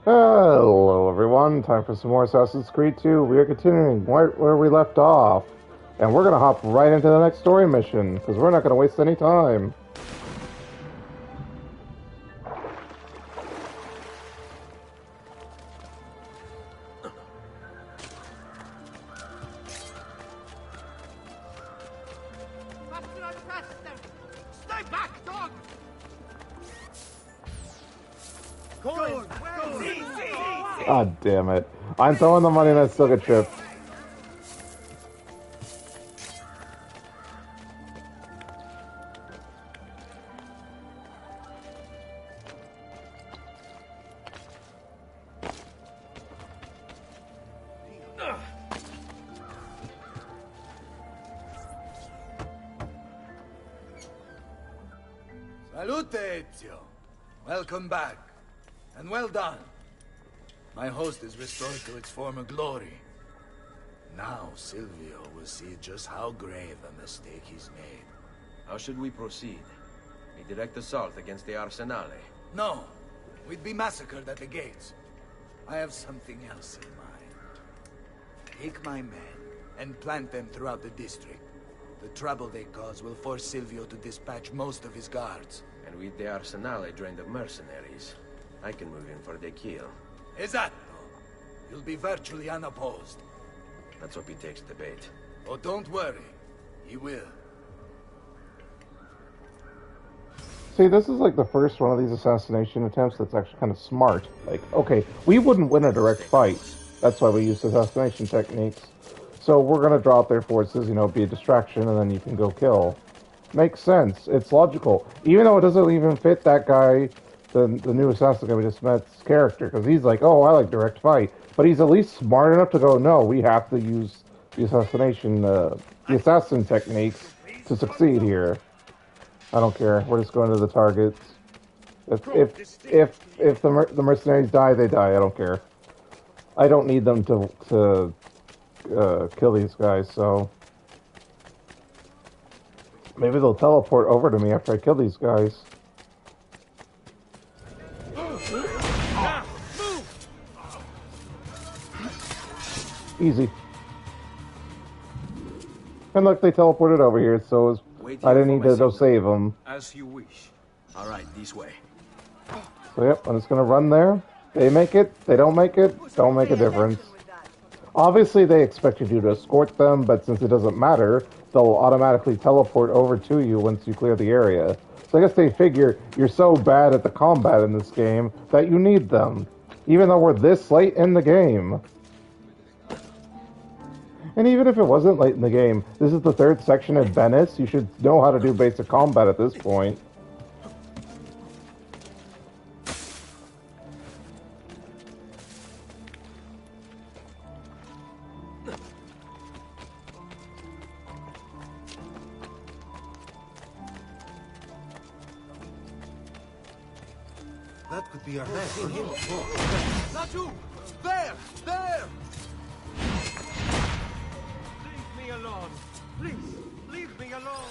Hello, everyone. Time for some more Assassin's Creed 2. We are continuing right where we left off. And we're going to hop right into the next story mission, because we're not going to waste any time. Stay back, dog! God damn it. I'm throwing the money and I still get tripped. Salute, Ezio. Welcome back. And well done. My host is restored to its former glory. Now Silvio will see just how grave a mistake he's made. How should we proceed? A direct assault against the Arsenale? No, we'd be massacred at the gates. I have something else in mind. Take my men and plant them throughout the district. The trouble they cause will force Silvio to dispatch most of his guards. And with the Arsenale drained of mercenaries, I can move in for the kill. Esatto. You'll be virtually unopposed. Let's hope he takes the bait. Oh, don't worry. He will. See, this is like the first one of these assassination attempts that's actually kind of smart. Like, okay, we wouldn't win a direct fight. That's why we use assassination techniques. So we're going to draw out their forces, you know, be a distraction, and then you can go kill. Makes sense. It's logical. Even though it doesn't even fit that guy, the new assassin guy we just met's character, because he's like, oh, I like direct fight. But he's at least smart enough to go, no, we have to use the assassin techniques to succeed here. I don't care. We're just going to the targets. If the mercenaries die, they die. I don't care. I don't need them to kill these guys, so maybe they'll teleport over to me after I kill these guys. Easy. And look, they teleported over here, so I didn't need to go save them. As you wish. All right, this way. So yep, I'm just gonna run there. They make it, they don't make it, don't make a difference. Obviously, they expect you to escort them, but since it doesn't matter, they'll automatically teleport over to you once you clear the area. So I guess they figure you're so bad at the combat in this game that you need them, even though we're this late in the game. And even if it wasn't late in the game, this is the third section of Venice. You should know how to do basic combat at this point. That could be our man. Not you! There! There! Leave me alone. Please, leave me alone.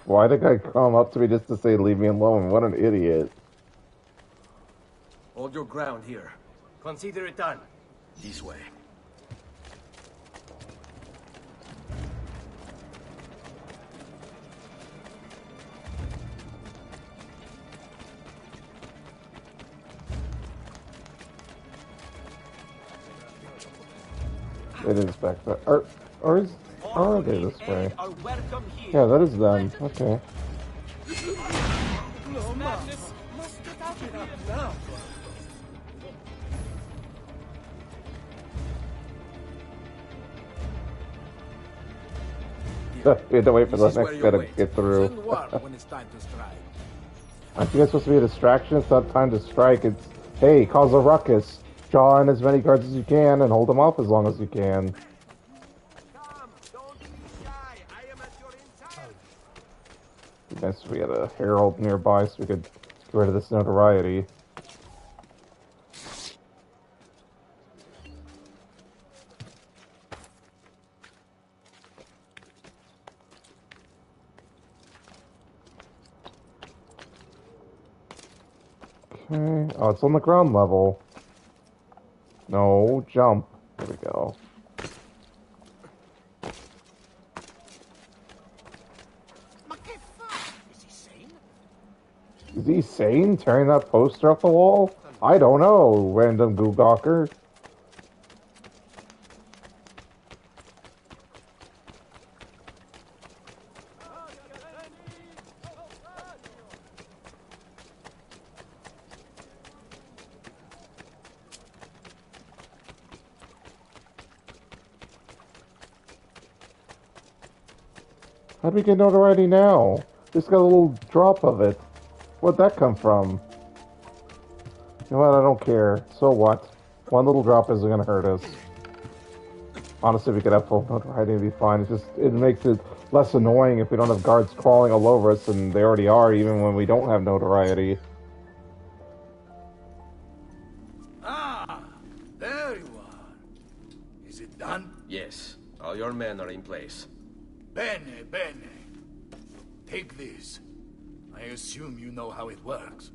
Why did the guy come up to me just to say, leave me alone? What an idiot. Hold your ground here. Consider it done. This way. It is back there. Or are they this way? Yeah, that is them. Okay. We had to wait for the next guy to get through. When it's time to strike. Aren't you guys supposed to be a distraction? It's not time to strike. It's, hey, cause a ruckus. Draw in as many cards as you can and hold them off as long as you can. Come, don't be shy. I am at your inside. It'd be nice if we had a herald nearby so we could get rid of this notoriety. Okay. Oh, it's on the ground level. No, jump. There we go. Is he sane? Tearing that poster off the wall? I don't know, random googawker. How do we get notoriety now? Just got a little drop of it. Where'd that come from? You know what? I don't care. So what? One little drop isn't gonna hurt us. Honestly, if we could have full notoriety, it'd be fine. It makes it less annoying if we don't have guards crawling all over us, and they already are, even when we don't have notoriety. Ah, there you are. Is it done? Yes, all your men are in place. Bene, bene. Take this. I assume you know how it works.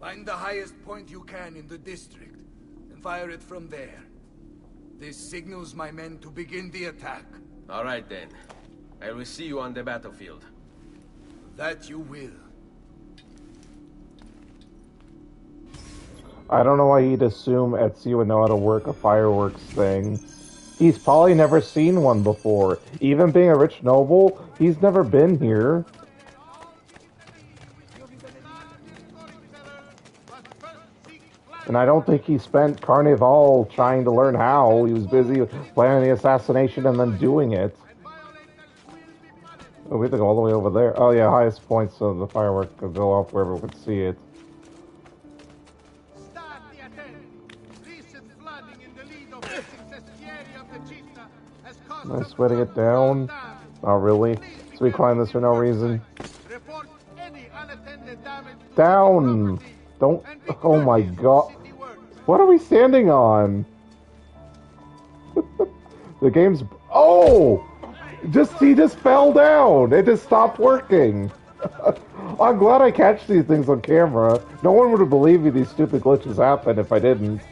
Find the highest point you can in the district, and fire it from there. This signals my men to begin the attack. All right, then. I will see you on the battlefield. That you will. I don't know why he'd assume Ezio would know how to work a fireworks thing. He's probably never seen one before. Even being a rich noble, he's never been here. And I don't think he spent Carnival trying to learn how. He was busy planning the assassination and then doing it. Oh, we have to go all the way over there. Oh yeah, highest points of the firework could go off wherever we could see it. Am I sweating it down? Oh really? So we climb this for no reason? Down! Don't... Oh my god. What are we standing on? The game's... Oh! He just fell down! It just stopped working! I'm glad I catch these things on camera. No one would have believed me these stupid glitches happen if I didn't.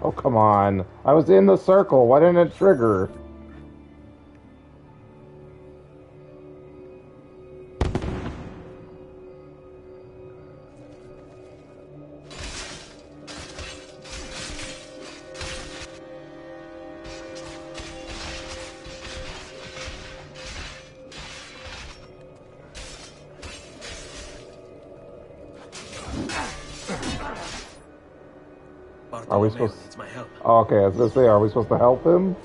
Oh, come on. I was in the circle. Why didn't it trigger? Are we supposed to... Needs my help. Oh, okay, I was gonna say, are we supposed to help him?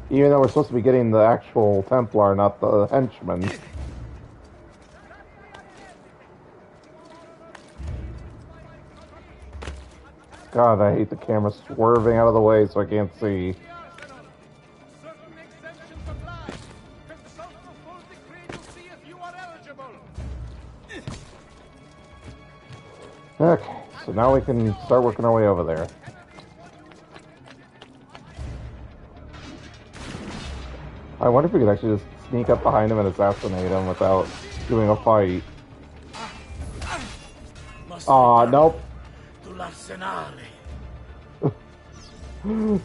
Even though we're supposed to be getting the actual Templar, not the henchman. God, I hate the camera swerving out of the way so I can't see. Okay, so now we can start working our way over there. I wonder if we could actually just sneak up behind him and assassinate him without doing a fight. Aw, nope.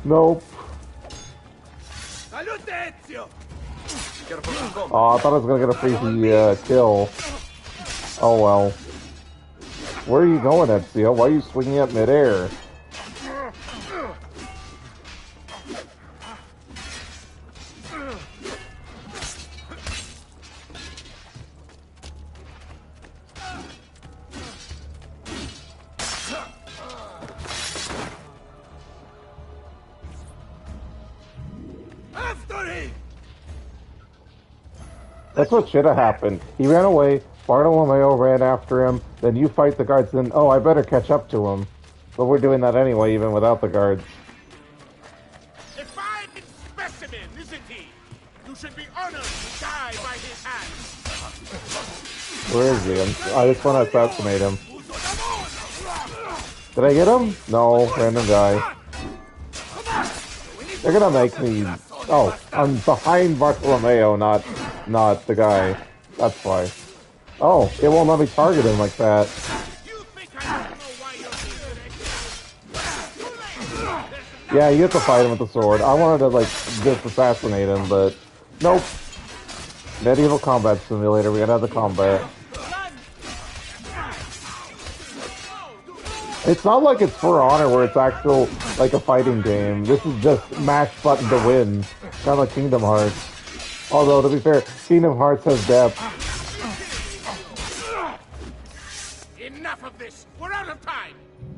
Nope. Salute, Ezio! Aw, I thought I was gonna get a free kill. Oh well. Where are you going, Ezio? Why are you swinging up midair? After him! That's what should have happened. He ran away, Bartolomeo ran after him, then you fight the guards, then, oh, I better catch up to him. But we're doing that anyway, even without the guards. A fine specimen, isn't he? You should be honored to die by his hands. Where is he? I just want to assassinate him. Did I get him? No, random guy. They're gonna make me... Oh, I'm behind Bartolomeo, not the guy. That's why. Oh, it won't let me target him like that. You think I don't know why you're here? Yeah, you have to fight him with the sword. I wanted to, like, just assassinate him, but... Nope. Medieval Combat Simulator, we gotta have the combat. It's not like it's For Honor where it's actual, like, a fighting game. This is just mash button to win. Kind of like Kingdom Hearts. Although, to be fair, Kingdom Hearts has depth. Enough of this. We're out of time.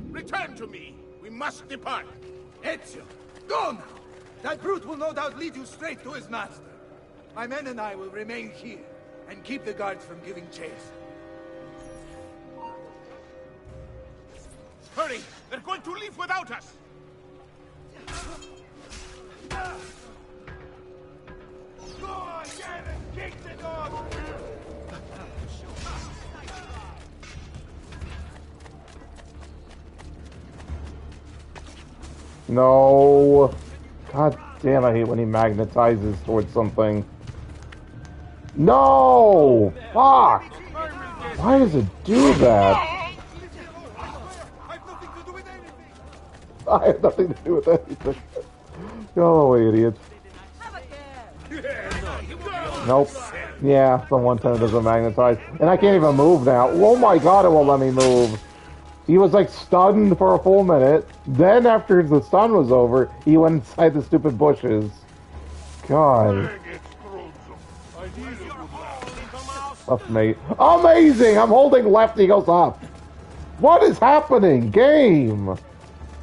Return to me. We must depart. Ezio, go now! That brute will no doubt lead you straight to his master. My men and I will remain here and keep the guards from giving chase. Hurry! They're going to leave without us! Go on, get it! Kick the dog! No. God damn, I hate when he magnetizes towards something. No! Fuck! Why does it do that? I have nothing to do with anything. Go away, idiots. Nope. Yeah, the 110 doesn't magnetize. And I can't even move now. Oh my god, it won't let me move. He was like stunned for a full minute. Then after the stun was over, he went inside the stupid bushes. God. Up, mate. Amazing! I'm holding left, he goes up. What is happening? Game!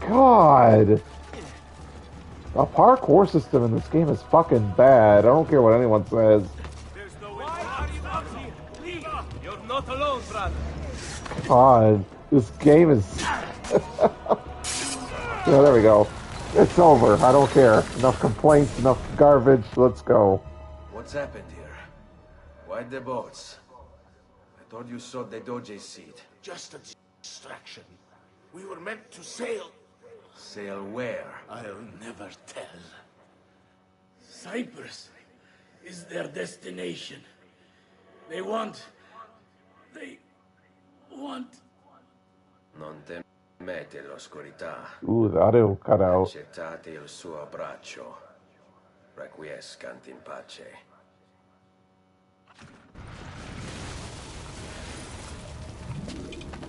God. The parkour system in this game is fucking bad. I don't care what anyone says. You're not alone, brother. God. This game is... Yeah, there we go. It's over. I don't care. Enough complaints, enough garbage. Let's go. What's happened here? Why the boats? I thought you sought the Doge's seat. Just a distraction. We were meant to sail. Sail where? I'll never tell. Cyprus is their destination. They want... Non temete l'oscurità. Ooh, the audio cut out. Accettate il suo abbraccio. Requiescant in pace.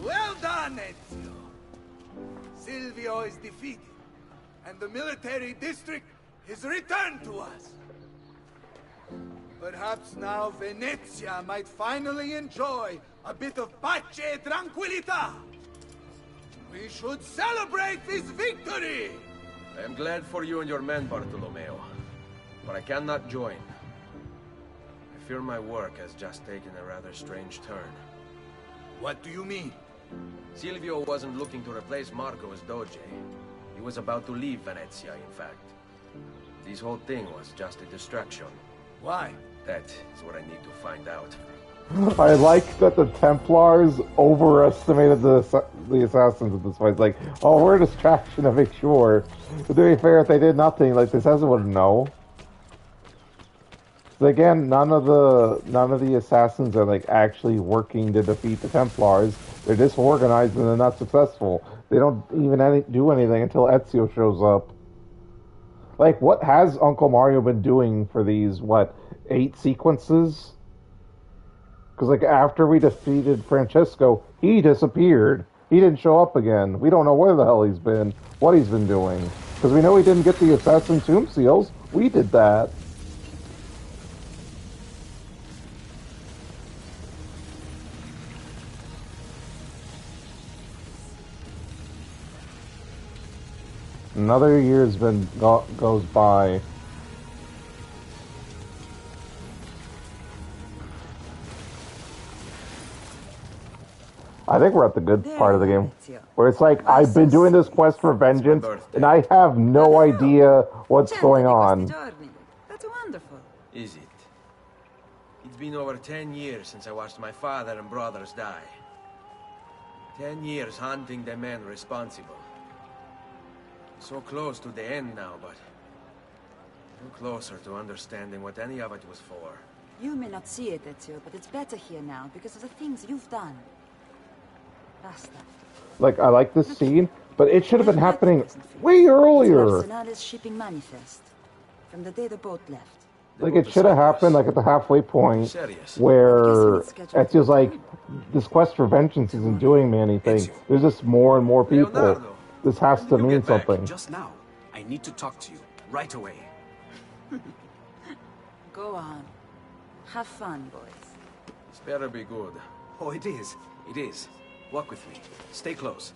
Well done, Ezio! Silvio is defeated, and the military district is returned to us. Perhaps now Venezia might finally enjoy a bit of pace e tranquillità. We should celebrate this victory! I am glad for you and your men, Bartolomeo, but I cannot join. I fear my work has just taken a rather strange turn. What do you mean? Silvio wasn't looking to replace Marco as Doge. He was about to leave Venezia, in fact. This whole thing was just a distraction. Why? That is what I need to find out. I like that the Templars overestimated the assassins at this point. Like, oh, we're a distraction to make sure. But to be fair, if they did nothing, like, the assassin wouldn't know. So again, none of the assassins are like actually working to defeat the Templars. They're disorganized and they're not successful. They don't even do anything until Ezio shows up. Like, what has Uncle Mario been doing for these, 8 sequences? Because, like, after we defeated Francesco, he disappeared. He didn't show up again. We don't know where the hell he's been, what he's been doing. Because we know he didn't get the assassin tomb seals. We did that. Another year's been goes by. I think we're at the good part of the game, where it's like, I've been doing this quest for vengeance, and I have no idea what's going on. That's wonderful. Is it? It's been over 10 years since I watched my father and brothers die. 10 years hunting the men responsible. So close to the end now, but no closer to understanding what any of it was for. You may not see it, Ezio, but it's better here now because of the things you've done. Basta. Like, I like this scene, but it should have been happening way earlier. It's shipping manifest from the day the boat left. Like, it should have happened, like, at the halfway point, where Ezio's like, this quest for vengeance isn't doing me anything. There's just more and more people. This has to mean something. Just now. I need to talk to you, right away. Go on. Have fun, boys. This better be good. Oh, it is. It is. Walk with me. Stay close.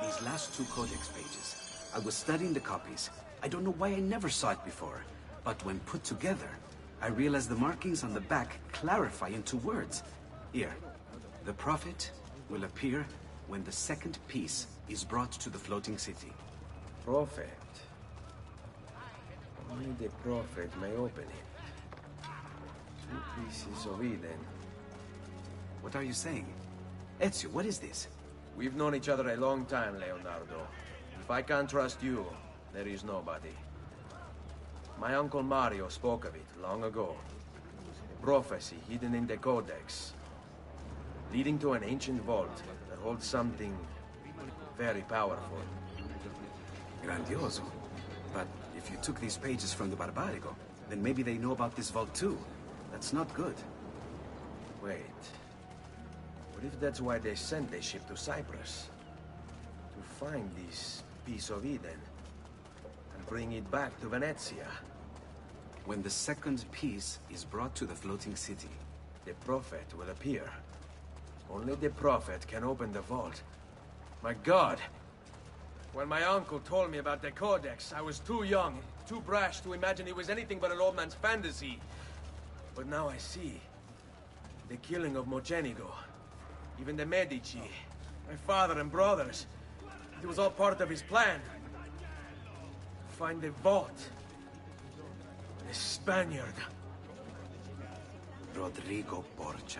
These last 2 codex pages. I was studying the copies. I don't know why I never saw it before. But when put together, I realized the markings on the back clarify into words. Here. The prophet will appear when the second piece is brought to the floating city. Prophet. Only the prophet may open it. 2 pieces of Eden. What are you saying? Ezio, what is this? We've known each other a long time, Leonardo. If I can't trust you, there is nobody. My uncle Mario spoke of it long ago. A prophecy hidden in the Codex, leading to an ancient vault that holds something very powerful. Grandioso. But if you took these pages from the Barbarigo, then maybe they know about this vault too. That's not good. Wait. What if that's why they sent the ship to Cyprus? To find this piece of Eden and bring it back to Venezia. When the second piece is brought to the floating city, the prophet will appear. Only the prophet can open the vault. My God! When my uncle told me about the Codex, I was too young, too brash to imagine it was anything but an old man's fantasy. But now I see. The killing of Mocenigo, even the Medici, my father and brothers. It was all part of his plan. Find the vault. The Spaniard. Rodrigo Borgia.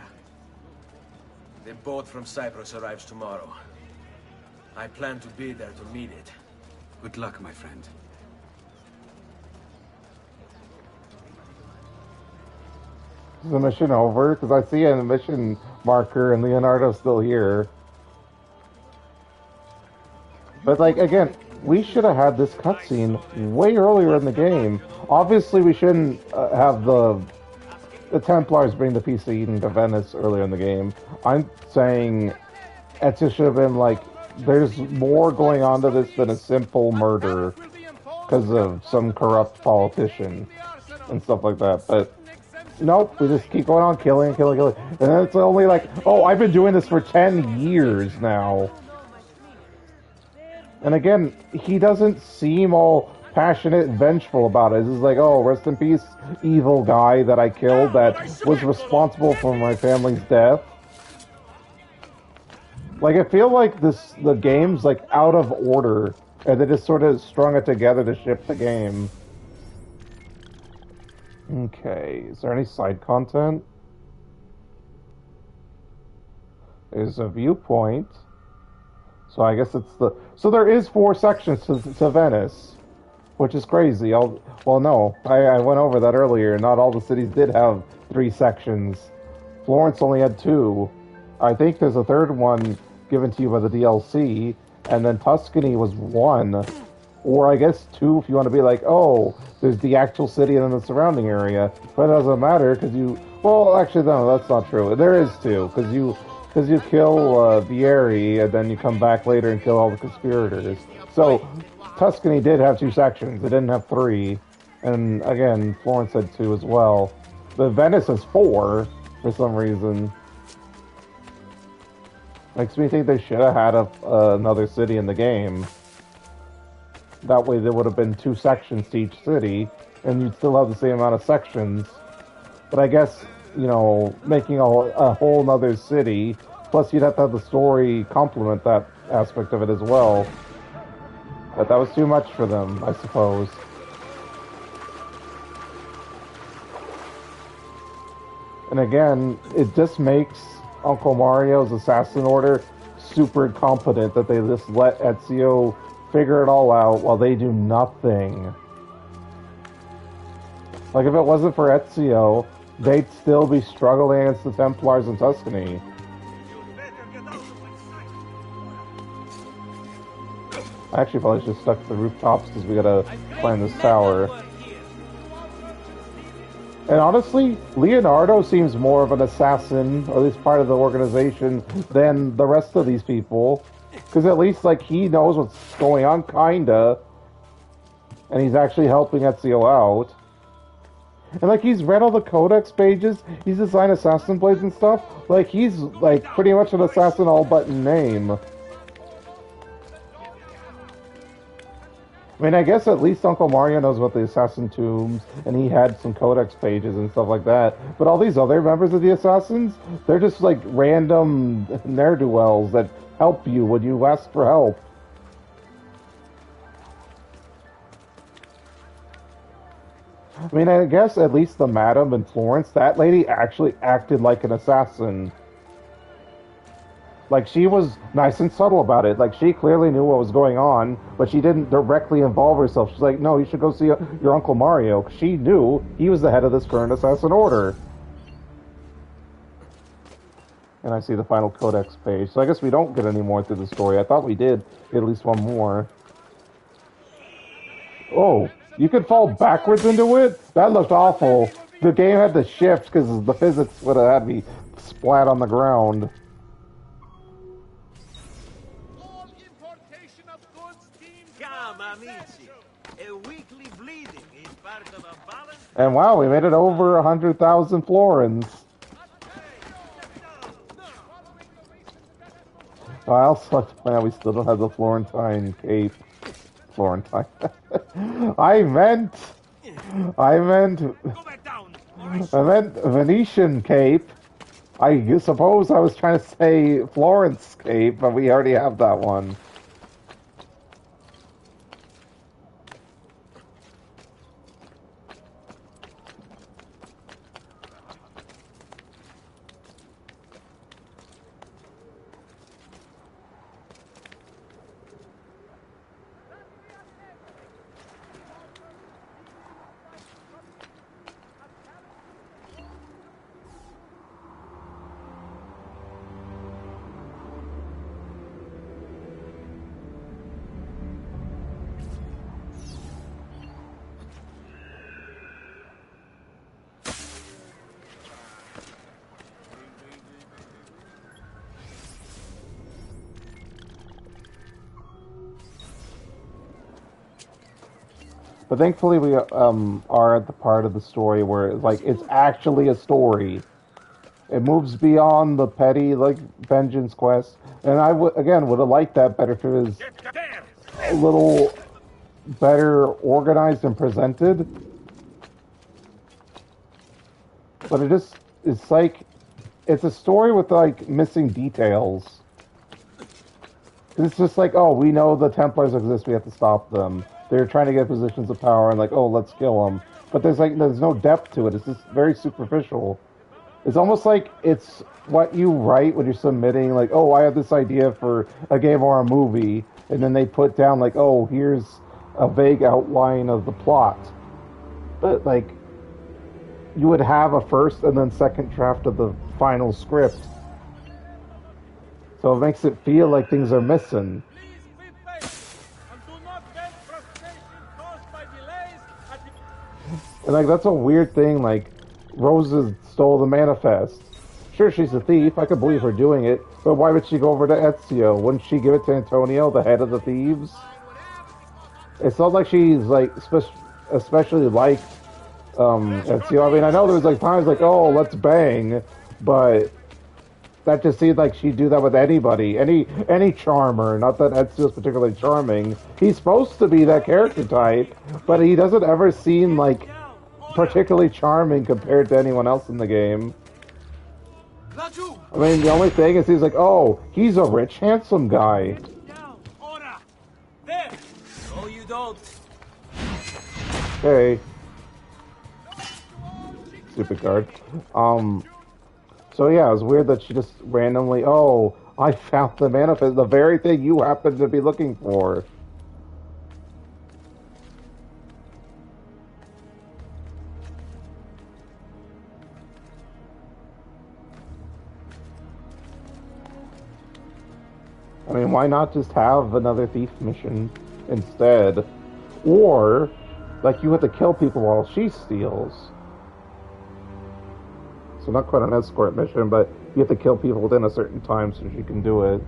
The boat from Cyprus arrives tomorrow. I plan to be there to meet it. Good luck, my friend. Is the mission over? Because I see a mission marker and Leonardo's still here. But, like, again, we should have had this cutscene way earlier in the game. Obviously, we shouldn't have the Templars bring the piece of Eden to Venice earlier in the game. I'm saying Ezio should have been like, there's more going on to this than a simple murder because of some corrupt politician and stuff like that. But nope, we just keep going on killing. And then it's only like, oh, I've been doing this for 10 years now. And again, he doesn't seem all passionate and vengeful about it. It's just like, oh, rest in peace, evil guy that I killed that was responsible for my family's death. Like, I feel like the game's like out of order, and they just sort of strung it together to ship the game. Okay, is there any side content? There's a viewpoint. So I guess it's the... So there is 4 sections to Venice, which is crazy. Well, no, I went over that earlier. Not all the cities did have 3 sections. Florence only had 2. I think there's a 3rd one given to you by the DLC, and then Tuscany was 1. Or I guess 2 if you want to be like, oh, there's the actual city and then the surrounding area. But it doesn't matter, because you Well, actually, no, that's not true. There is two, because you kill Vieri, and then you come back later and kill all the conspirators. So Tuscany did have two sections. It didn't have three, and again, Florence had two as well. But Venice has four for some reason. Makes me think they should have had another city in the game. That way, there would have been two sections to each city, and you'd still have the same amount of sections. But I guess, you know, making a whole nother city, plus you'd have to have the story complement that aspect of it as well. But that was too much for them, I suppose. And again, it just makes Uncle Mario's assassin order super incompetent that they just let Ezio figure it all out while they do nothing. Like, if it wasn't for Ezio, they'd still be struggling against the Templars in Tuscany. I actually probably should have stuck to the rooftops because we gotta climb this tower. And honestly, Leonardo seems more of an assassin, or at least part of the organization, than the rest of these people. Because at least, like, he knows what's going on, kinda. And he's actually helping Ezio out. And, like, he's read all the codex pages, he's designed assassin blades and stuff. Like, he's, like, pretty much an assassin all but in name. I mean, I guess at least Uncle Mario knows about the assassin tombs, and he had some codex pages and stuff like that. But all these other members of the assassins, they're just, like, random ne'er-do-wells that help you when you ask for help. I mean, I guess at least the madam in Florence, that lady actually acted like an assassin. Like, she was nice and subtle about it. Like, she clearly knew what was going on, but she didn't directly involve herself. She's like, no, you should go see your Uncle Mario. She knew he was the head of this current assassin order. And I see the final codex page. So I guess we don't get any more through the story. I thought we did get at least one more. Oh, you could fall backwards into it? That looked awful. The game had to shift because the physics would have had me splat on the ground. And wow, we made it over 100,000 florins. I also like to point out we still don't have the Florentine cape. Florentine. I meant Venetian cape. I suppose I was trying to say Florence cape, but we already have that one. But thankfully we are at the part of the story where like it's actually a story. It moves beyond the petty like vengeance quest, and I would have liked that better if it was a little better organized and presented. But it's like it's a story with like missing details. It's just like, oh, we know the Templars exist, we have to stop them. They're trying to get positions of power, and like, oh, let's kill them. But there's no depth to it. It's just very superficial. It's almost like it's what you write when you're submitting, like, oh, I have this idea for a game or a movie, and then they put down like, oh, here's a vague outline of the plot. But like, you would have a first and then second draft of the final script. So it makes it feel like things are missing. And like that's a weird thing, like Rosa stole the manifest. Sure, she's a thief. I could believe her doing it. But why would she go over to Ezio? Wouldn't she give it to Antonio, the head of the thieves? It's not like she's like especially liked Ezio. I mean, I know there was like times like, oh, let's bang, but that just seemed like she'd do that with anybody, any charmer. Not that Ezio's particularly charming. He's supposed to be that character type, but he doesn't ever seem like particularly charming compared to anyone else in the game. I mean, the only thing is he's like, oh, he's a rich, handsome guy. There. No, you don't. Okay. Stupid card. So yeah, it was weird that she just randomly, oh, I found the manifest, the very thing you happen to be looking for. I mean, why not just have another thief mission instead? Or, like, you have to kill people while she steals. So not quite an escort mission, but you have to kill people within a certain time so she can do it.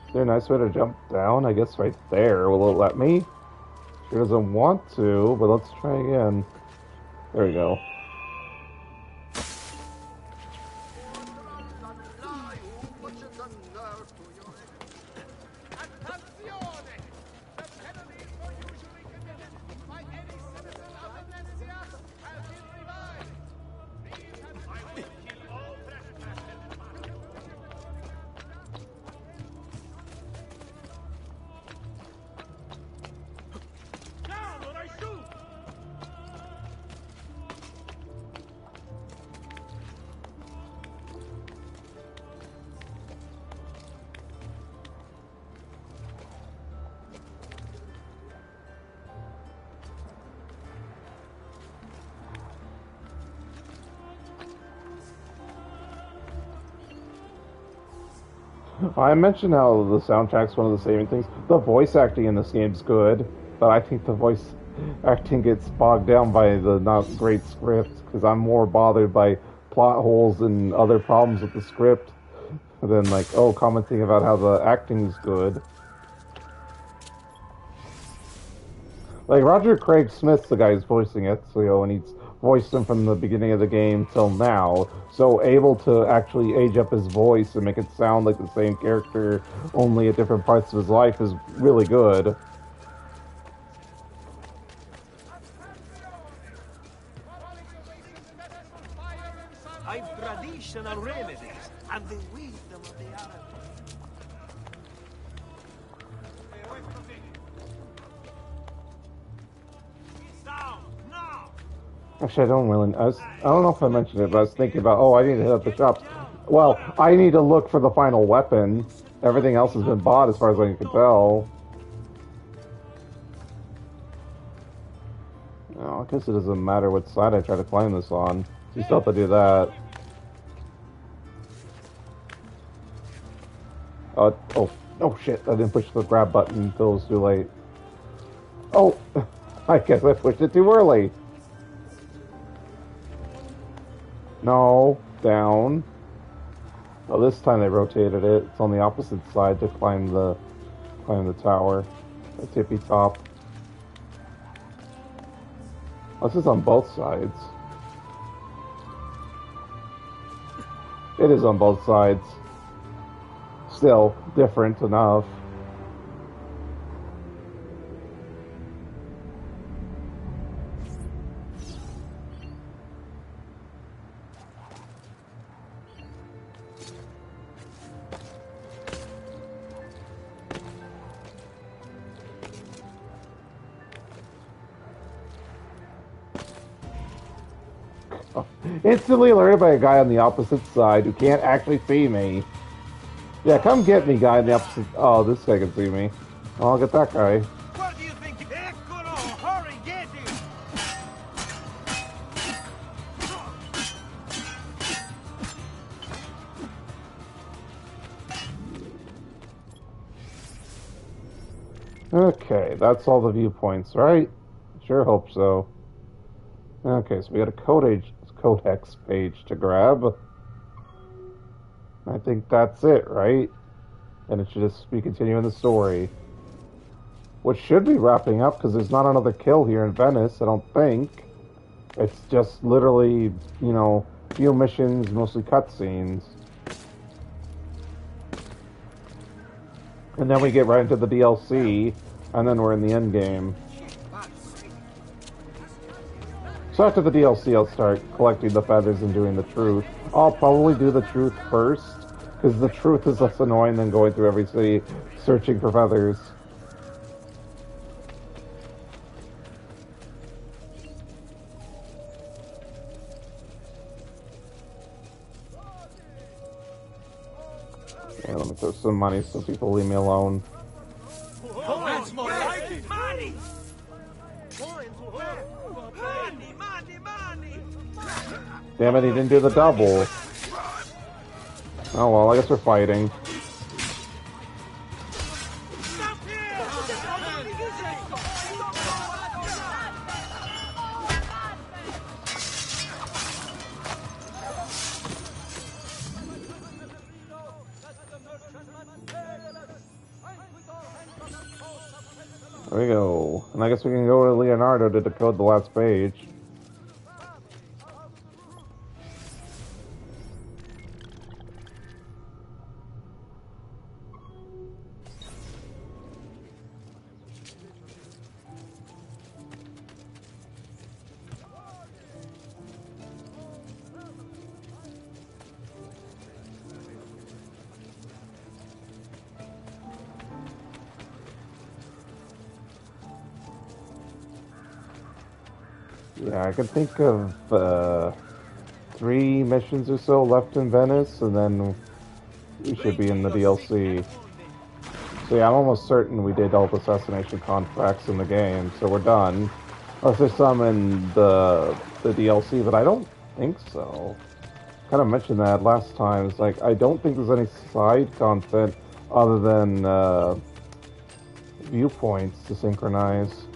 Is there a nice way to jump down? I guess right there. Will it let me? She doesn't want to, but let's try again. There we go. I mentioned how the soundtrack's one of the saving things. The voice acting in this game's good, but I think the voice acting gets bogged down by the not great script, because I'm more bothered by plot holes and other problems with the script than, like, oh, commenting about how the acting's good. Like, Roger Craig Smith's the guy who's voicing Ezio, and he's voiced him from the beginning of the game till now, so able to actually age up his voice and make it sound like the same character, only at different parts of his life, is really good. I've traditional remedies and the wisdom of the Arabs. Stay away from me. He's down now. Actually, I don't know if I mentioned it, but I was thinking about, oh, I need to hit up the shops. Well, I need to look for the final weapon. Everything else has been bought as far as I can tell. Oh, I guess it doesn't matter what side I try to climb this on. You still have to do that. Oh shit, I didn't push the grab button until it was too late. Oh, I guess I pushed it too early. No, down. Oh, this time they rotated it. It's on the opposite side to climb the tower, the tippy top. This is on both sides. It is on both sides. Still different enough. Instantly alerted by a guy on the opposite side who can't actually see me. Yeah, come get me, guy on the opposite... Oh, this guy can see me. I'll get that guy. What do you think? Eccolo! Hurry, get him! Okay, that's all the viewpoints, right? Sure hope so. Okay, so we got a codex page to grab. I think that's it, right? And it should just be continuing the story. Which should be wrapping up because there's not another kill here in Venice, I don't think. It's just literally, few missions, mostly cutscenes. And then we get right into the DLC, and then we're in the end game. So after the DLC, I'll start collecting the feathers and doing the truth. I'll probably do the truth first, because the truth is less annoying than going through every city searching for feathers. Yeah, let me throw some money so people leave me alone. Oh, that's more like it! Money! Damn it, he didn't do the double. Oh well, I guess we're fighting. There we go. And I guess we can go to Leonardo to decode the last page. Yeah, I can think of 3 missions or so left in Venice, and then we should be in the DLC. So yeah, I'm almost certain we did all the assassination contracts in the game, so we're done. Unless there's some in the DLC, but I don't think so. Kind of mentioned that last time. It's like, I don't think there's any side content other than viewpoints to synchronize.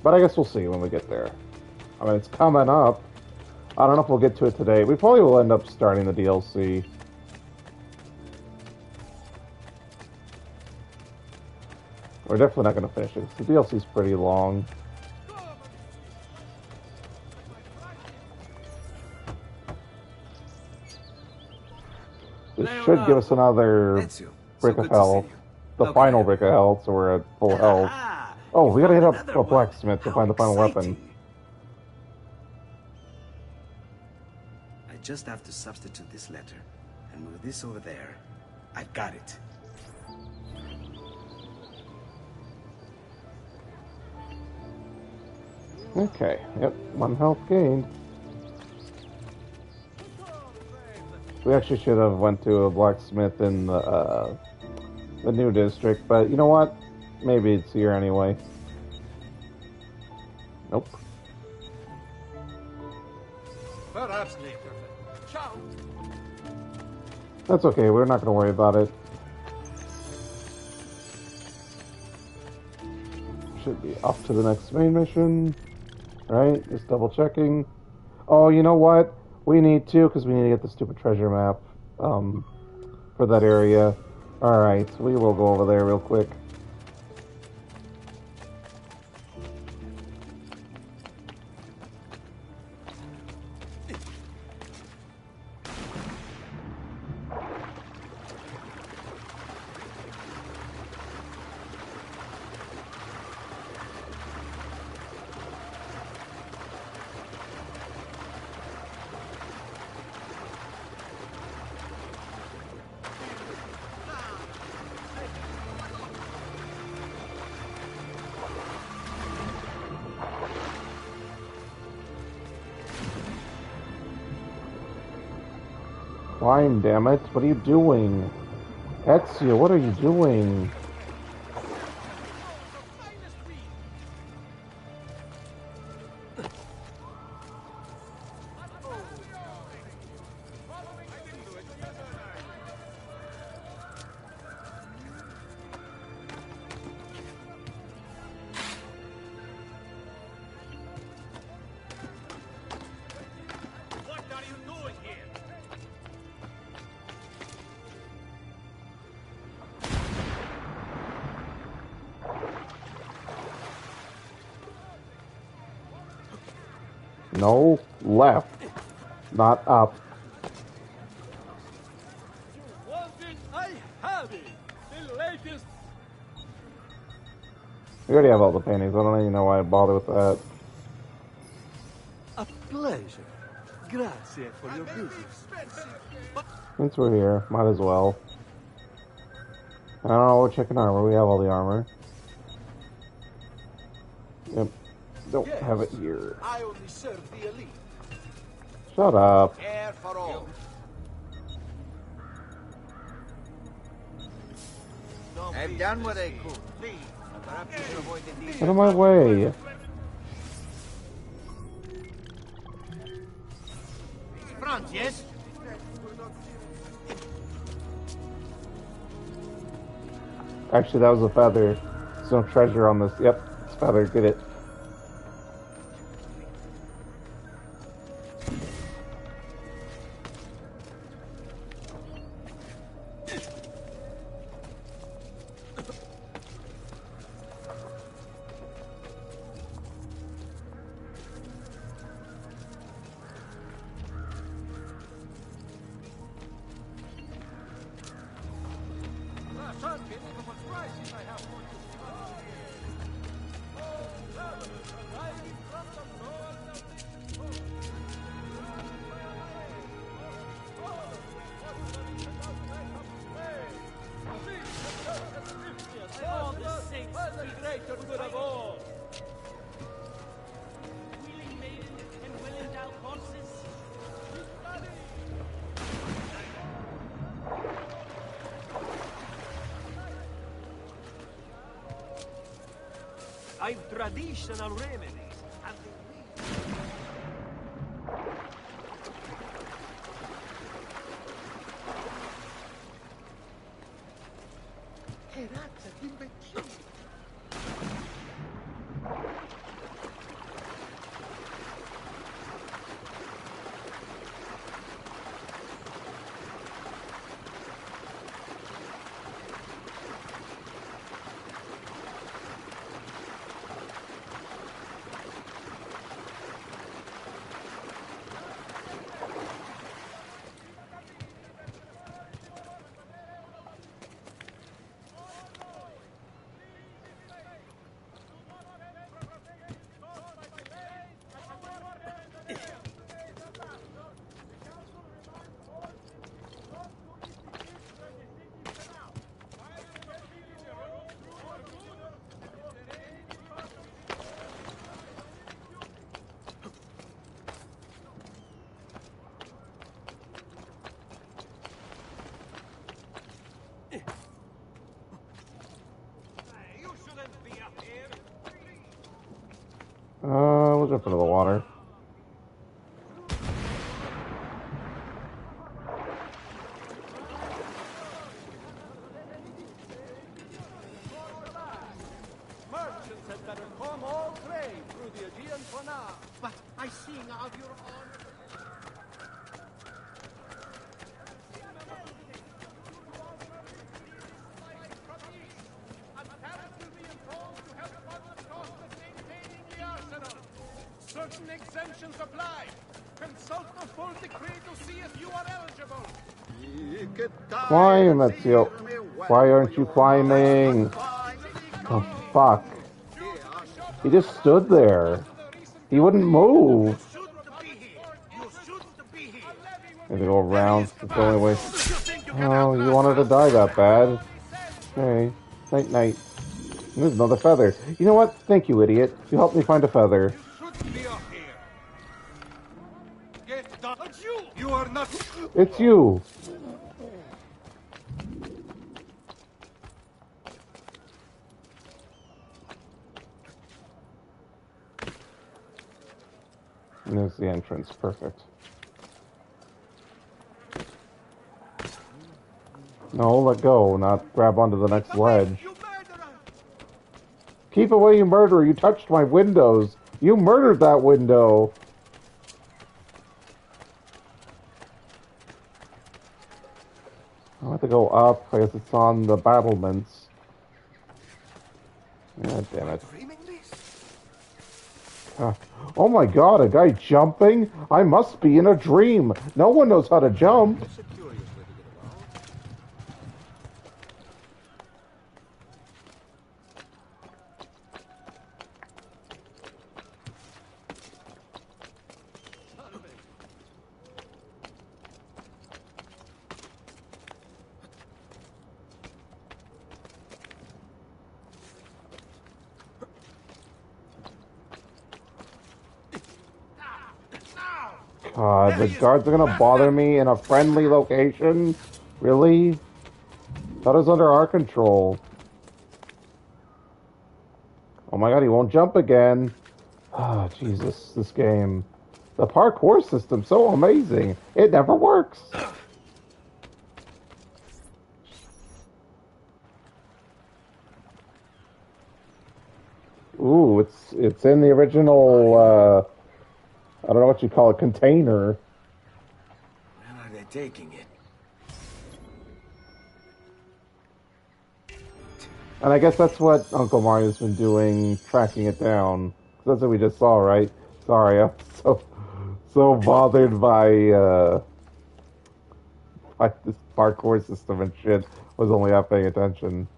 But I guess we'll see when we get there. I mean, it's coming up. I don't know if we'll get to it today. We probably will end up starting the DLC. We're definitely not going to finish it. The DLC's pretty long. This should give us another Ezio, brick so of good to see health. you. The How can I final help brick of health, so we're at full health. Ah, Oh, you we gotta hit found up another a one. blacksmith to How find the final weapon. exciting. I just have to substitute this letter and move this over there. I've got it. Okay, yep, 1 health gained. We actually should have went to a blacksmith in the new district, but you know what? Maybe it's here anyway. Nope. Perhaps later. Ciao. That's okay, we're not gonna worry about it. Should be off to the next main mission. Right? Just double checking. Oh, you know what? We need to, because we need to get the stupid treasure map for that area. Alright, we will go over there real quick. Climb, damn it. What are you doing? Ezio, what are you doing? No, left. Not up. You want it? I have it. The latest. We already have all the paintings. I don't even know why I bother with that. A pleasure. Grazie for your visit. Since we're here, might as well. I don't know, we're checking armor. We have all the armor. Yep. Don't have it here. I only serve the elite. Shut up. Air for all. I've done what I could. Please. Perhaps you should avoid the Get out of my way. Front, yes? Actually, that was a feather. There's no treasure on this. Yep, it's feather. Get it. I've traditional remedies, and We'll jump into the water. merchants had better come all trade through the Aegean for now. But I sing of your honor. Certain exemptions apply. Consult the full decree to see if you are eligible. Climb, Ezio. Why aren't you climbing? Oh, fuck. He just stood there. He wouldn't move. Had to go around. It's the only way. Oh, you wanted to die that bad? Okay. Night, night. There's another feather. You know what? Thank you, idiot. You helped me find a feather. You are not. It's you. And there's the entrance. Perfect. No, let go. Not grab onto the next ledge. Keep away, you murderer. You touched my windows. You murdered that window. I have to go up. I guess it's on the battlements. God damn it. Oh my god, a guy jumping? I must be in a dream. No one knows how to jump. God, the guards are gonna bother me in a friendly location? Really? That is under our control. Oh my god, he won't jump again. Ah, Jesus, this game. The parkour system's so amazing. It never works. Ooh, it's in the original, I don't know what you call it, container. Where are they taking it? And I guess that's what Uncle Mario's been doing, tracking it down. That's what we just saw, right? Sorry, I'm so bothered by this parkour system and shit. Was only half paying attention.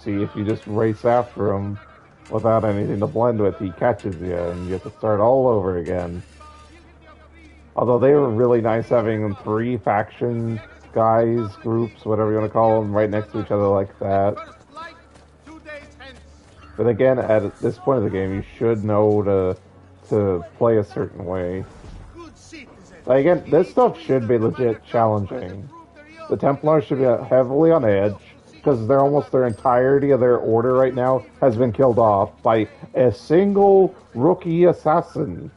See, if you just race after him without anything to blend with, he catches you, and you have to start all over again. Although they were really nice having 3 faction guys, groups, whatever you want to call them, right next to each other like that. But again, at this point of the game, you should know to play a certain way. Like, again, this stuff should be legit challenging. The Templars should be heavily on edge, because they're almost their entirety of their order right now has been killed off by a single rookie assassin.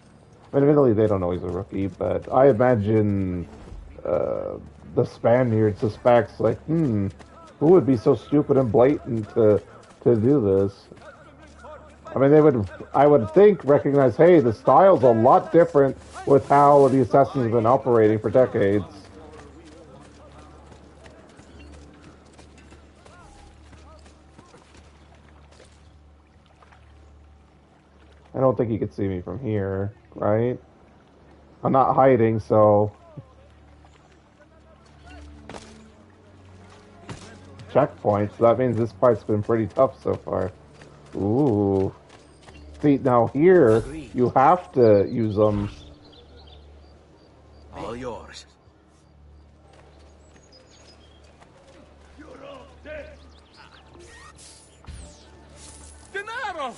I mean, admittedly, they don't know he's a rookie, but I imagine the Spaniard suspects, like, who would be so stupid and blatant to do this? I mean, I would think, recognize, hey, the style's a lot different with how the assassins have been operating for decades. I don't think he could see me from here, right? I'm not hiding, so... Checkpoints, that means this part's been pretty tough so far. Ooh. See, now here, you have to use them. All yours. You're all dead. Denaro!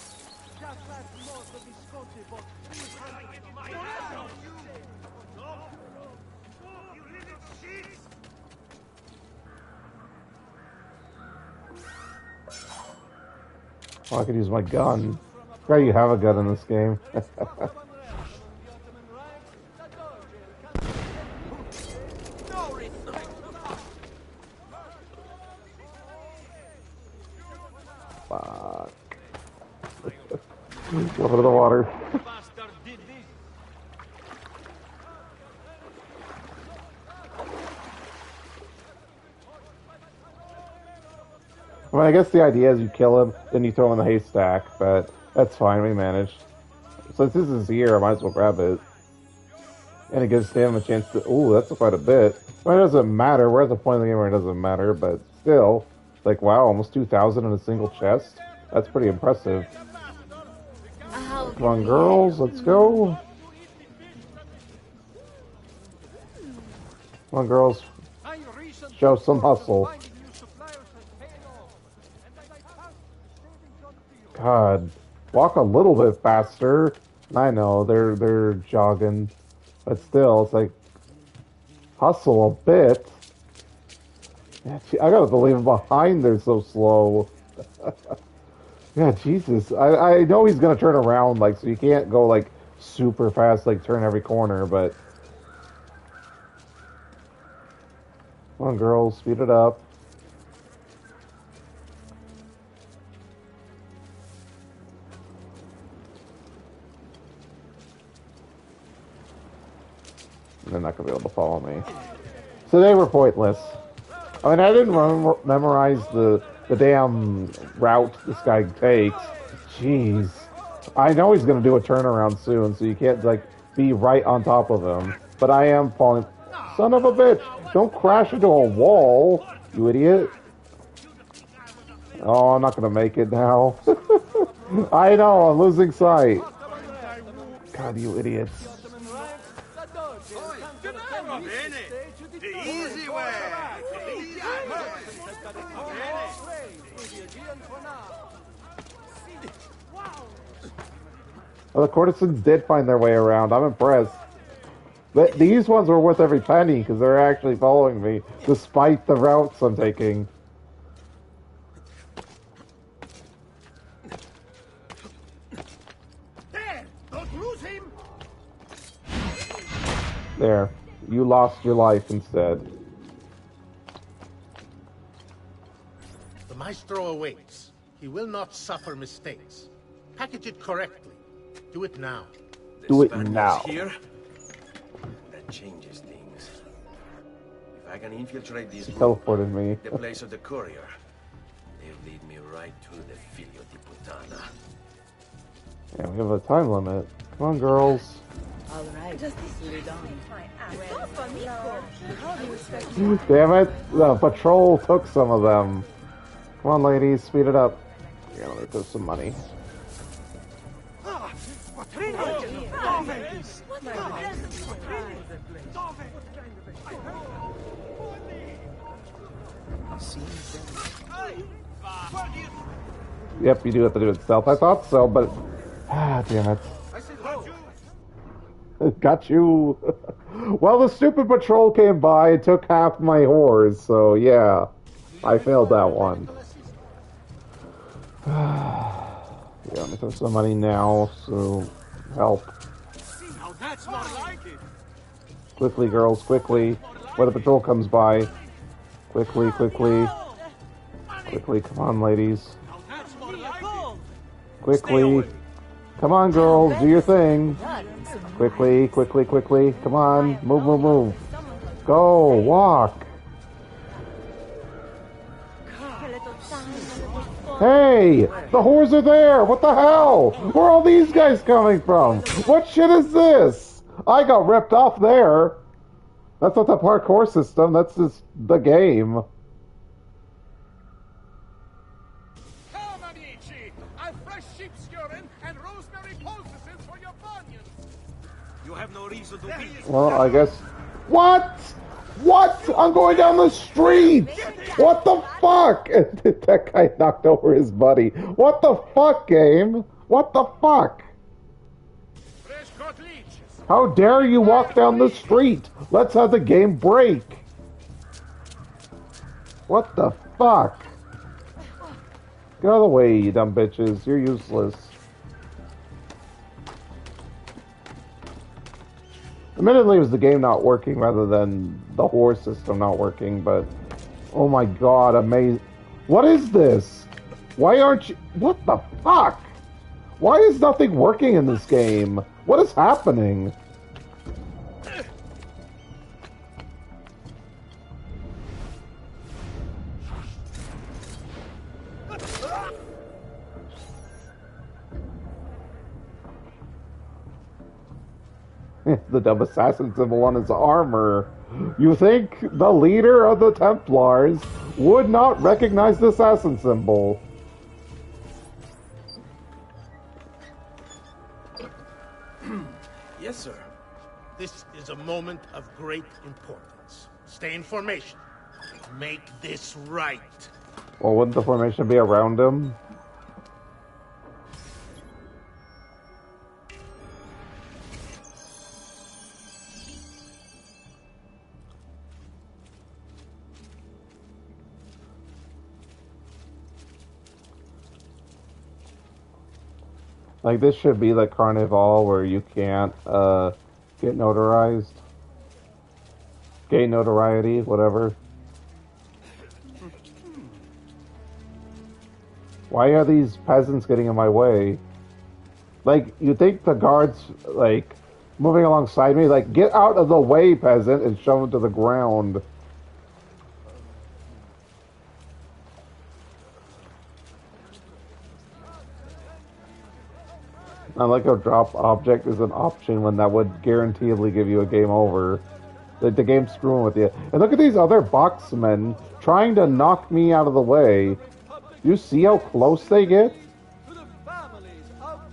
Oh, I could use my gun. Right, you have a gun in this game. Fuck. Go over the water. I mean, I guess the idea is you kill him, then you throw him in the haystack, but that's fine, we managed. Since this is here, I might as well grab it. And it gives Sam a chance to... Ooh, that's quite a bit. I mean, it doesn't matter. We're at the point of the game where it doesn't matter, but still. Like, wow, almost 2,000 in a single chest? That's pretty impressive. Come on, girls, let's go. Come on, girls. Show some hustle. God, walk a little bit faster. I know they're jogging, but still, it's like hustle a bit. Yeah, I gotta believe them behind they're so slow. Yeah, Jesus. I know he's gonna turn around, like, so you can't go like super fast, like turn every corner, but come on, girls, speed it up. They're not gonna be able to follow me. So they were pointless. I mean, I didn't memorize the damn route this guy takes. Jeez. I know he's gonna do a turnaround soon, so you can't, like, be right on top of him. But I am falling. Son of a bitch! Don't crash into a wall, you idiot. Oh, I'm not gonna make it now. I know, I'm losing sight. God, you idiots. The easy way. Well, the courtesans did find their way around. I'm impressed. But these ones were worth every penny because they're actually following me, despite the routes I'm taking. There, don't lose him. There. You lost your life instead. The maestro awaits. He will not suffer mistakes. Package it correctly. Do it now. Do it now. Here? That changes things. If I can infiltrate this Teleported me. the place of the courier, they'll lead me right to the Figlio di Puttana. Yeah, we have a time limit. Come on, girls. All right, just lead on. Damn it. The patrol took some of them. Come on, ladies. Speed it up. Here, let me put some money. Yep, you do have to do it stealth. I thought so, but... Ah, damn it. Got you. Well, the stupid patrol came by and took half my whores, so yeah. I failed that one. Yeah, let me throw some money now, so help. Quickly, girls, quickly. Where the patrol comes by. Quickly, quickly. Quickly, come on, ladies. Quickly. Come on, girls, do your thing. Quickly, quickly, quickly. Come on, move, move, move. Go, walk. Hey, the whores are there. What the hell? Where are all these guys coming from? What shit is this? I got ripped off there. That's not the parkour system. That's just the game. Come, amici. I've fresh sheep's urine and rosemary poultices for your bunions. You have no reason to be. Well, I guess... What? What? I'm going down the street! What the fuck? That guy knocked over his buddy. What the fuck, game? What the fuck? Fresh cut leeches. How dare you walk down the street? Let's have the game break. What the fuck? Get out of the way, you dumb bitches. You're useless. Admittedly, it was the game not working rather than the horse system not working, but... Oh my god, amazing. What is this? Why aren't you... What the fuck? Why is nothing working in this game? What is happening? The dumb assassin symbol on his armor. You think the leader of the Templars would not recognize the assassin symbol? Yes, sir. This is a moment of great importance. Stay in formation. Make this right. Well, wouldn't the formation be around him? Like, this should be like Carnival, where you can't get notarized. Gain notoriety, whatever. Why are these peasants getting in my way? Like, you think the guards, like, moving alongside me, like, get out of the way, peasant, and shove them to the ground. I like how drop object is an option when that would guaranteedly give you a game over. Like, the game's screwing with you. And look at these other boxmen trying to knock me out of the way. You see how close they get?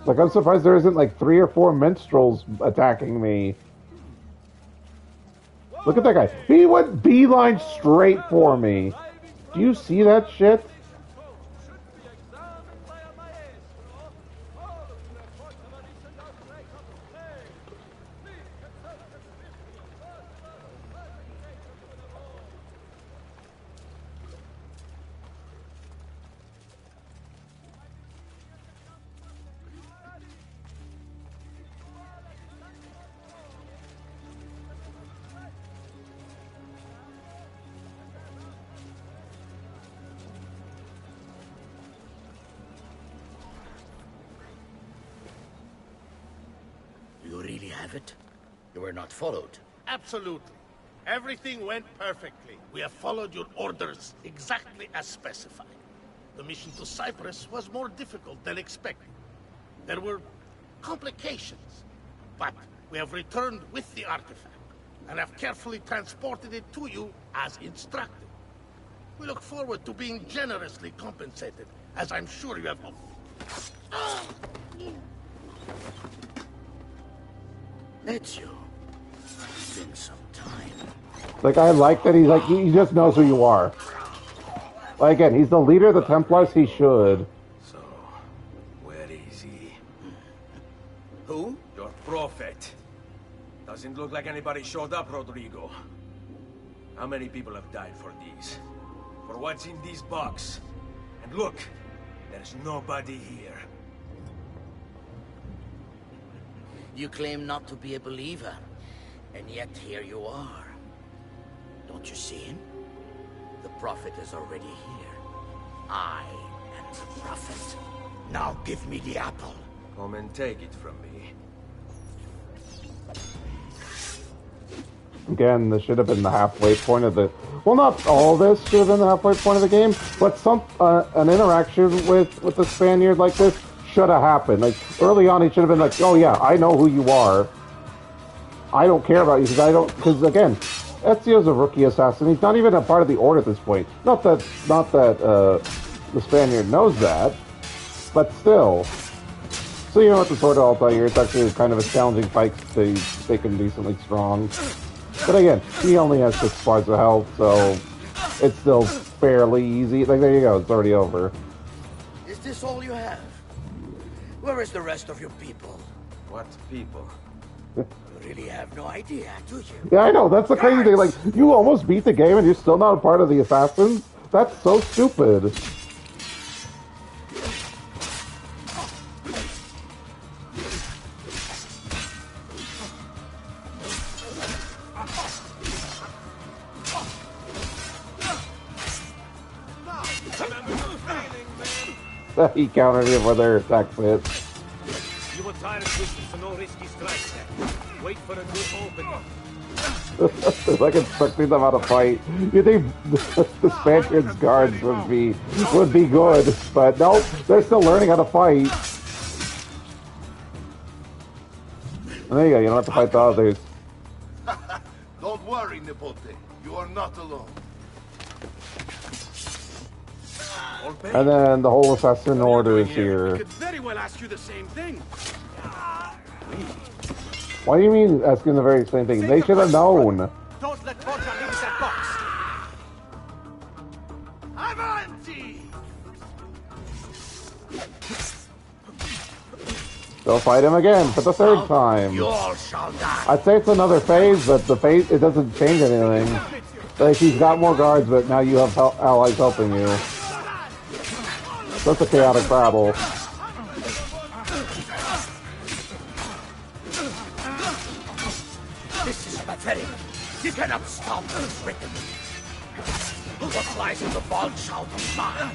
Like, I'm surprised there isn't like 3 or 4 minstrels attacking me. Look at that guy. He went beeline straight for me. Do you see that shit? You really have it? You were not followed? Absolutely. Everything went perfectly. We have followed your orders exactly as specified. The mission to Cyprus was more difficult than expected. There were complications, but we have returned with the artifact and have carefully transported it to you as instructed. We look forward to being generously compensated, as I'm sure you have... Ezio. It's been some time. Like, I like that he's like, he just knows who you are. Like, again, he's the leader of the Templars, he should. So, where is he? Who? Your prophet. Doesn't look like anybody showed up, Rodrigo. How many people have died for these? For what's in this box? And look, there's nobody here. You claim not to be a believer, and yet here you are. Don't you see him? The prophet is already here. I am the prophet. Now give me the apple. Come and take it from me. Again, this should have been the halfway point of the... Well, not all this should have been the halfway point of the game, but some an interaction with the Spaniard like this should have happened. Like, early on, he should have been like, oh yeah, I know who you are. I don't care about you, because again, Ezio's a rookie assassin. He's not even a part of the Order at this point. Not that the Spaniard knows that, but still. So, you know, with the Sword of Altair, it's actually kind of a challenging fight to make him decently strong. But again, he only has 6 bars of health, so it's still fairly easy. Like, there you go, it's already over. Is this all you have? Where is the rest of your people? What people? You really have no idea, do you? Yeah, I know, that's the crazy thing. Like, you almost beat the game and you're still not a part of the Assassins? That's so stupid. He countered him with their attack fit. You were tired of pushing for no risky strikes there. Wait for a good opening. It's like instructing them how to fight. You think the Spaniards' guards would be good, but nope, they're still learning how to fight. And there you go, you don't have to fight the others. Don't worry, Nipote. You are not alone. And then the whole Assassin Order is I here. could very well ask you the same thing. Why do you mean asking the very same thing? They should have known. Don't let Borgia leave that box. Avanti! They'll fight him again for the third time. You all shall die. I'd say it's another phase, but the phase, it doesn't change anything. Like, he's got more guards, but now you have allies helping you. That's a chaotic battle. This is pathetic. You cannot stop this wicked. What lies in the vault shall be mine.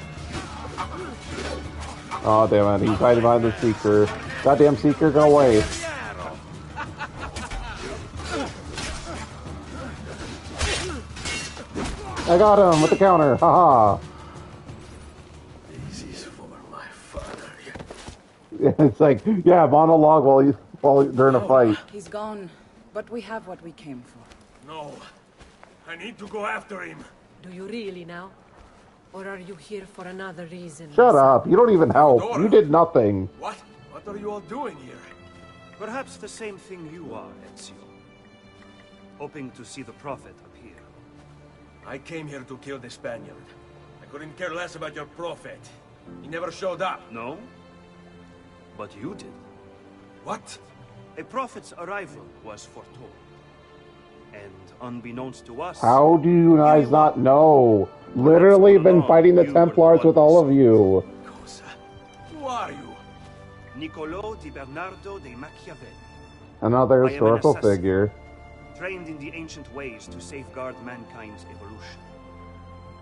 Oh, damn it. He's hiding behind the Seeker. Goddamn Seeker, go away. I got him with the counter. Haha. This is for my father. It's like, yeah, monologue while during a fight. He's gone, but we have what we came for. No. I need to go after him. Do you really now? Or are you here for another reason? Shut up. You don't even help. You did nothing. What? What are you all doing here? Perhaps the same thing you are, Ezio. Hoping to see the Prophet appear. I came here to kill the Spaniard. I couldn't care less about your Prophet. He never showed up. No? But you did. What? A Prophet's arrival was foretold. And unbeknownst to us... How do you guys not know? Literally been fighting the Templars with all of you. Cosa? Who are you? Niccolò di Bernardo de Machiavelli. Another I am an historical assassin, figure. trained in the ancient ways to safeguard mankind's evolution.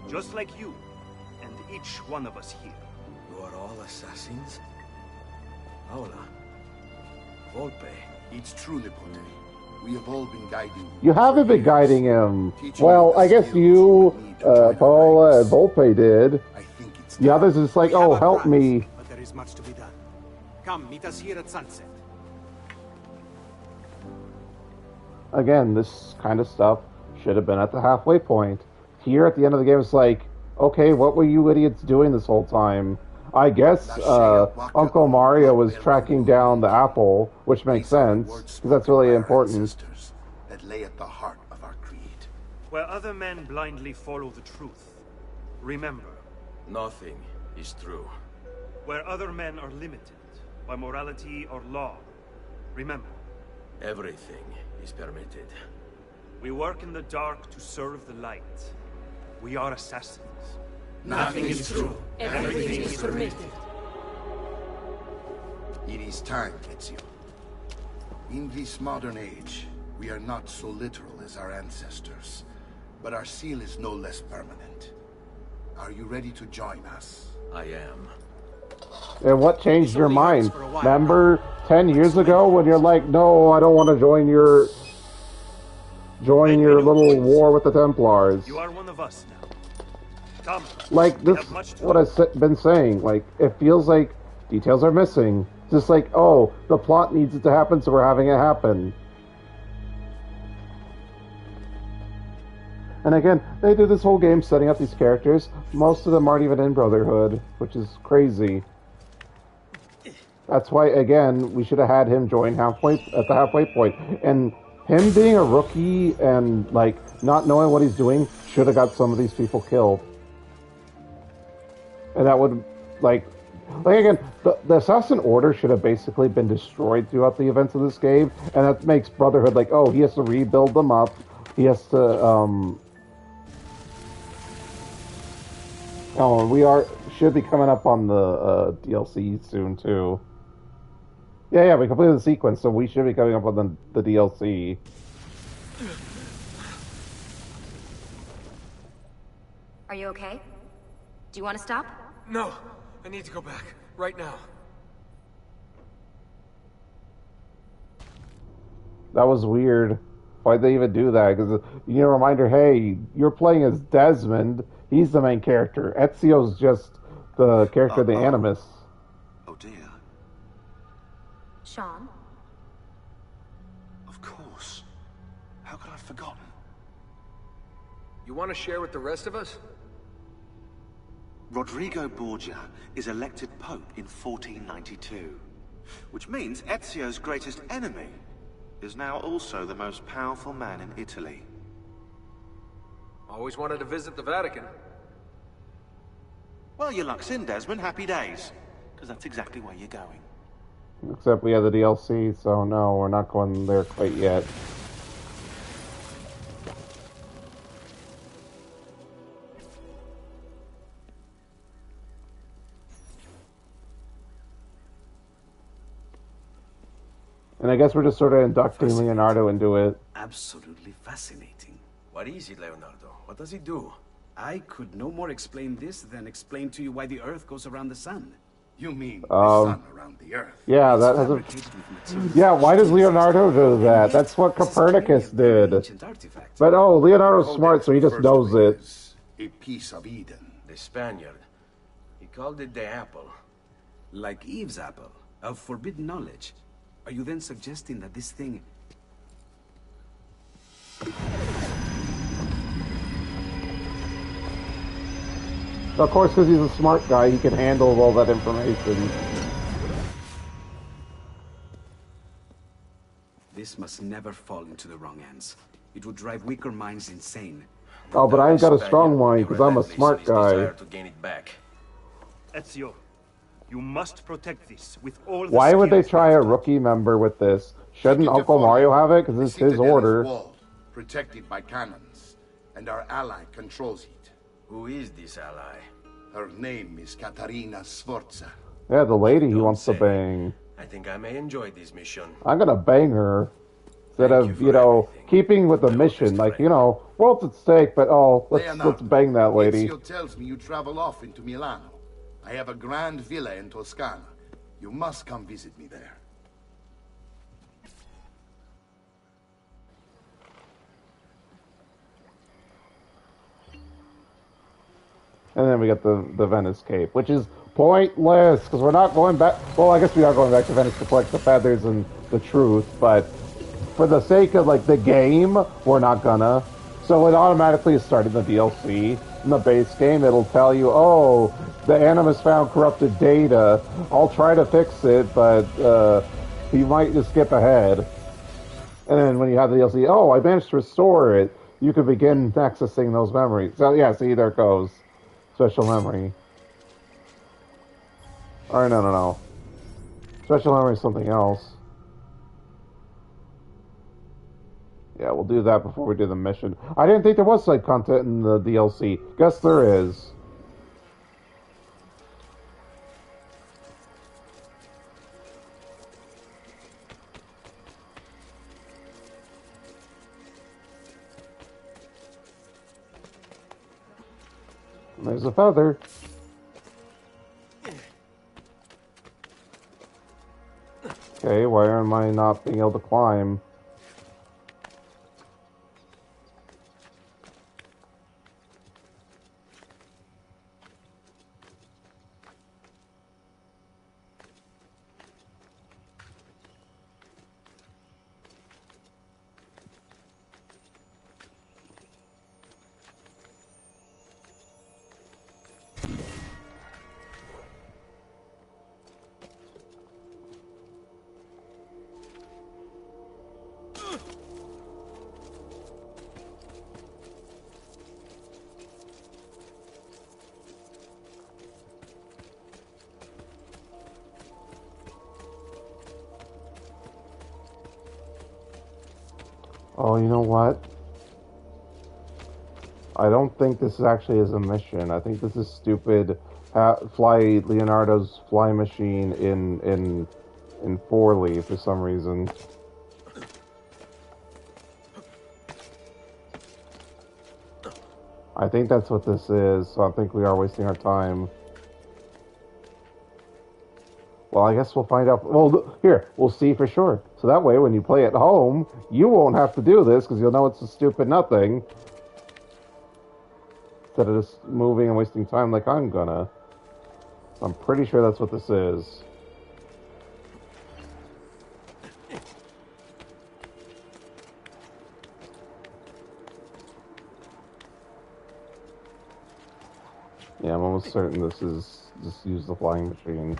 Just like you, and each one of us here. You are all assassins? Hola. Volpe. It's true, Nipote. We have all been guiding You haven't been guiding him. Well, I guess you, Paola, and Volpe did. The others is like, oh, help me. But there is much to be done. Come, meet us here at sunset. Again, this kind of stuff should have been at the halfway point. Here at the end of the game, it's like, okay, what were you idiots doing this whole time? I guess Uncle Mario was tracking down the apple, which makes sense, because that's really important. That lay at the heart of our creed. Where other men blindly follow the truth, remember. Nothing is true. Where other men are limited by morality or law, remember. Everything is permitted. We work in the dark to serve the light. We are assassins. Nothing is true. Everything is permitted. It is time, Ezio. In this modern age, we are not so literal as our ancestors, but our seal is no less permanent. Are you ready to join us? I am. And what changed your mind? Remember 10 years ago when you're like, no, I don't want to join your little war with the Templars. You are one of us now. Come. Like, this is what I've been saying. Like, it feels like details are missing. Just like, oh, the plot needs it to happen, so we're having it happen. And again, they do this whole game setting up these characters. Most of them aren't even in Brotherhood, which is crazy. That's why, again, we should have had him join at the halfway point. And him being a rookie and, like, not knowing what he's doing should have got some of these people killed. And that would, like again, the Assassin Order should have basically been destroyed throughout the events of this game. And that makes Brotherhood like, oh, he has to rebuild them up. He has to, oh, we should be coming up on the DLC soon, too. Yeah, we completed the sequence, so we should be coming up on the DLC. Are you okay? Do you want to stop? No, I need to go back, right now. That was weird. Why'd they even do that? Because, you know, reminder, hey, you're playing as Desmond. He's the main character. Ezio's just the character of the Animus. Oh dear. Sean? Of course. How could I have forgotten? You want to share with the rest of us? Rodrigo Borgia is elected Pope in 1492, which means Ezio's greatest enemy is now also the most powerful man in Italy. Always wanted to visit the Vatican. Well, your luck's in, Desmond. Happy days. Because that's exactly where you're going. Except we have the DLC, so no, we're not going there quite yet. And I guess we're just sort of inducting Leonardo into it. Absolutely fascinating. What is it, Leonardo? What does he do? I could no more explain this than explain to you why the Earth goes around the sun. You mean the sun around the Earth? Yeah, that has a... Yeah, why does Leonardo do that? That's what Copernicus did. But oh, Leonardo's smart, so he just knows it. A piece of Eden. The Spaniard. He called it the apple. Like Eve's apple, of forbidden knowledge. Are you then suggesting that this thing... Of course, because he's a smart guy, he can handle all that information. This must never fall into the wrong hands. It would drive weaker minds insane. Oh, but I've got a strong mind, because I'm a smart guy. To gain it back. Ezio, you must protect this with all the Why would they skills try a rookie member with this? Shouldn't Uncle Mario have it? Because it's his order. Walled, protected by cannons, and our ally controls it. Who is this ally? Her name is Caterina Sforza. Yeah, the lady he wants to bang. I think I may enjoy this mission. I'm gonna bang her. Instead of, you know, keeping with the mission. Like, you know, world's at stake, but oh, let's bang that lady. Ezio tells me you travel off into Milano. I have a grand villa in Toscana. You must come visit me there. And then we got the Venice Cape, which is pointless, because we're not going back... Well, I guess we are going back to Venice to collect the feathers and the truth, but for the sake of, like, the game, we're not gonna. So it automatically is starting the DLC. In the base game, it'll tell you, oh, the Animus found corrupted data. I'll try to fix it, but you might just skip ahead. And then when you have the DLC, oh, I managed to restore it, you can begin accessing those memories. So, yeah, see, there it goes. Special memory. Or no. Special memory is something else. Yeah, we'll do that before we do the mission. I didn't think there was side content in the DLC. Guess there is. There's a feather. Okay, why am I not being able to climb? Oh, you know what? I don't think this actually is a mission. I think this is stupid. Fly Leonardo's fly machine in Forlì for some reason. I think that's what this is, so I think we are wasting our time. Well, I guess we'll find out. Well, here, we'll see for sure. So that way, when you play at home, you won't have to do this, because you'll know it's a stupid nothing. Instead of just moving and wasting time like I'm gonna. I'm pretty sure that's what this is. Yeah, I'm almost certain this is just use the flying machine.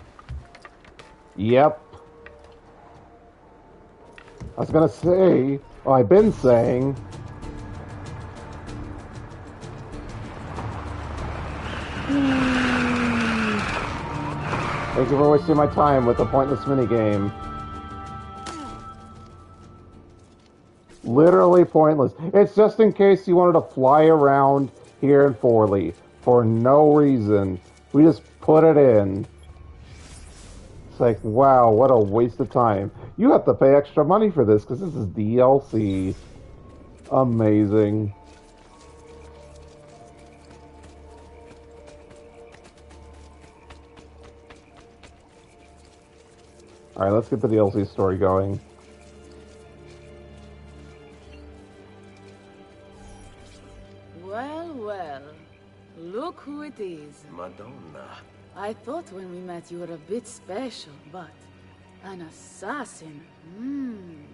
Yep. I was gonna say, well, I've been saying. Thank you for wasting my time with a pointless minigame. Literally pointless. It's just in case you wanted to fly around here in Forley for no reason. We just put it in. It's like, wow, what a waste of time. You have to pay extra money for this because this is DLC. Amazing. Alright, let's get the DLC story going. Well, well. Look who it is. Madonna. I thought when we met you were a bit special, but an assassin. And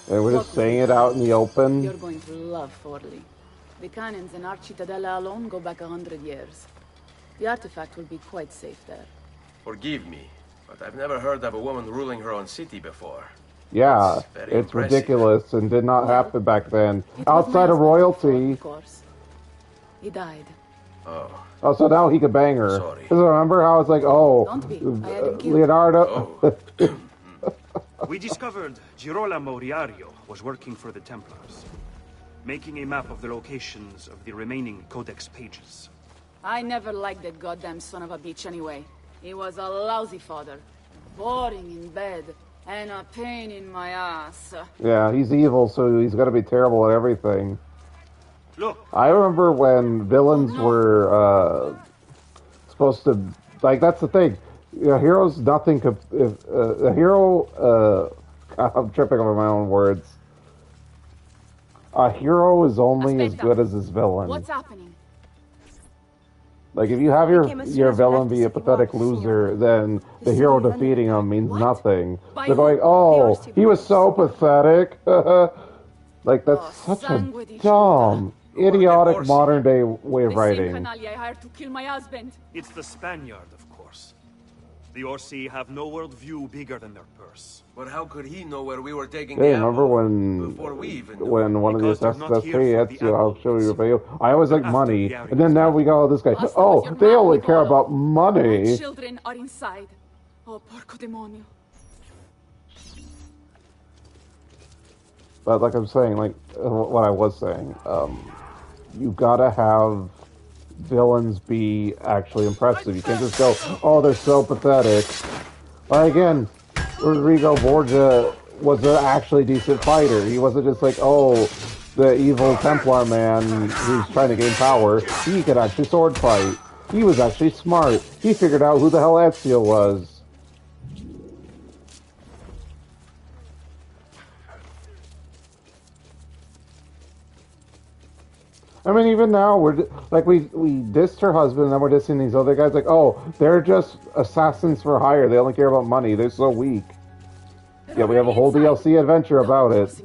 we're just saying it out in the open. You're going to love Forley. The cannons in our Cittadella alone go back 100 years. The artifact will be quite safe there. Forgive me, but I've never heard of a woman ruling her own city before. Yeah, it's ridiculous and did not happen back then. Outside of royalty. Of course. He died. Oh, so now he could bang her. Sorry. Because remember how it's like, oh, Leonardo. We discovered Girolamo Riario was working for the Templars, making a map of the locations of the remaining codex pages. I never liked that goddamn son of a bitch anyway. He was a lousy father. Boring in bed. And a pain in my ass. Yeah, he's evil, so he's gonna be terrible at everything. Look. I remember when villains were supposed to, like, that's the thing. A hero's nothing. If a hero, I'm tripping over my own words. A hero is only as good as his villain. What's happening? Like, if you have your villain be a pathetic loser, then the hero defeating him means nothing. They're going, oh, he was so pathetic. Like, that's such a dumb, idiotic modern-day way of writing. I hired to kill my husband. It's the Spaniard, of course. The Orsi have no worldview bigger than their purse. But how could he know where we were taking Hey, the remember apple when before we even one of the assassins says, hey, Ezio, I'll show you a video. I always like money. And then now we got all this guy. Oh, they only care about money. Children are inside. Oh, porco demonio. But like I'm saying, like what I was saying, you gotta have villains be actually impressive. You can't just go, oh, they're so pathetic. But again, Rodrigo Borgia was an actually decent fighter. He wasn't just like, oh, the evil Templar man who's trying to gain power. He could actually sword fight. He was actually smart. He figured out who the hell Ezio was. I mean, even now, we're like, we dissed her husband, and then we're dissing these other guys. Like, oh, they're just assassins for hire. They only care about money. They're so weak. Yeah, we have a whole DLC adventure about it.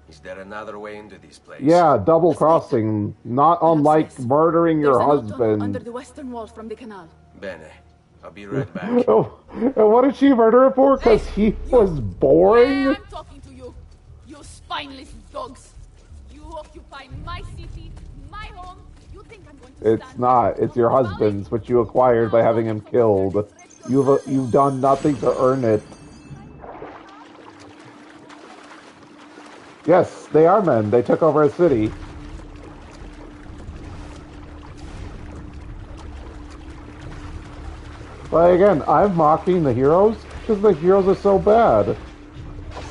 Is there another way into this place? Yeah, double crossing, not unlike murdering your husband. Under the western wall from the canal. Bene, I'll be right back. Oh, and what did she murder him for? Because he was boring. I'm talking to you, you spineless dogs. You occupy my city, my home. You think I'm going to It's not. It's your husband's, which you acquired by having him killed. You've done nothing to earn it. Yes, they are men. They took over a city. But again, I'm mocking the heroes because the heroes are so bad.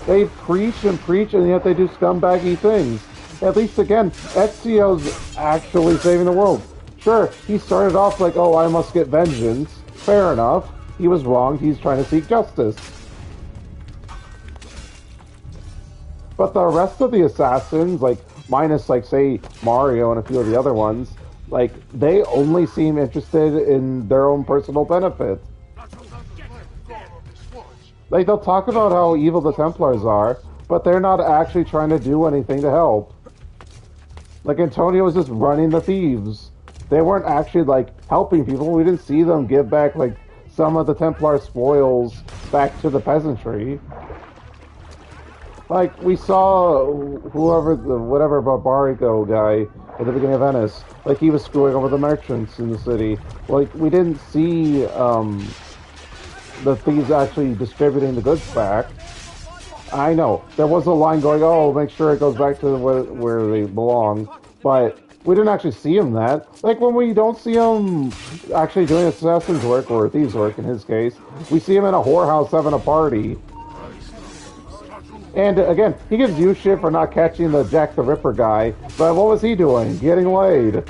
They preach and preach, and yet they do scumbaggy things. At least, again, Ezio's actually saving the world. Sure, he started off like, oh, I must get vengeance. Fair enough. He was wrong. He's trying to seek justice. But the rest of the assassins, like, minus, like, say, Mario and a few of the other ones, like, they only seem interested in their own personal benefit. Like, they'll talk about how evil the Templars are, but they're not actually trying to do anything to help. Like, Antonio was just running the thieves. They weren't actually, like, helping people. We didn't see them give back, like, some of the Templar spoils back to the peasantry. Like, we saw whatever Barbarigo guy at the beginning of Venice, like, he was screwing over the merchants in the city. Like, we didn't see, the thieves actually distributing the goods back. I know, there was a line going, oh, make sure it goes back to where they belong, but we didn't actually see him that. Like, when we don't see him actually doing assassin's work, or thieves' work in his case, we see him in a whorehouse having a party. And again, he gives you shit for not catching the Jack the Ripper guy, but what was he doing? Getting laid.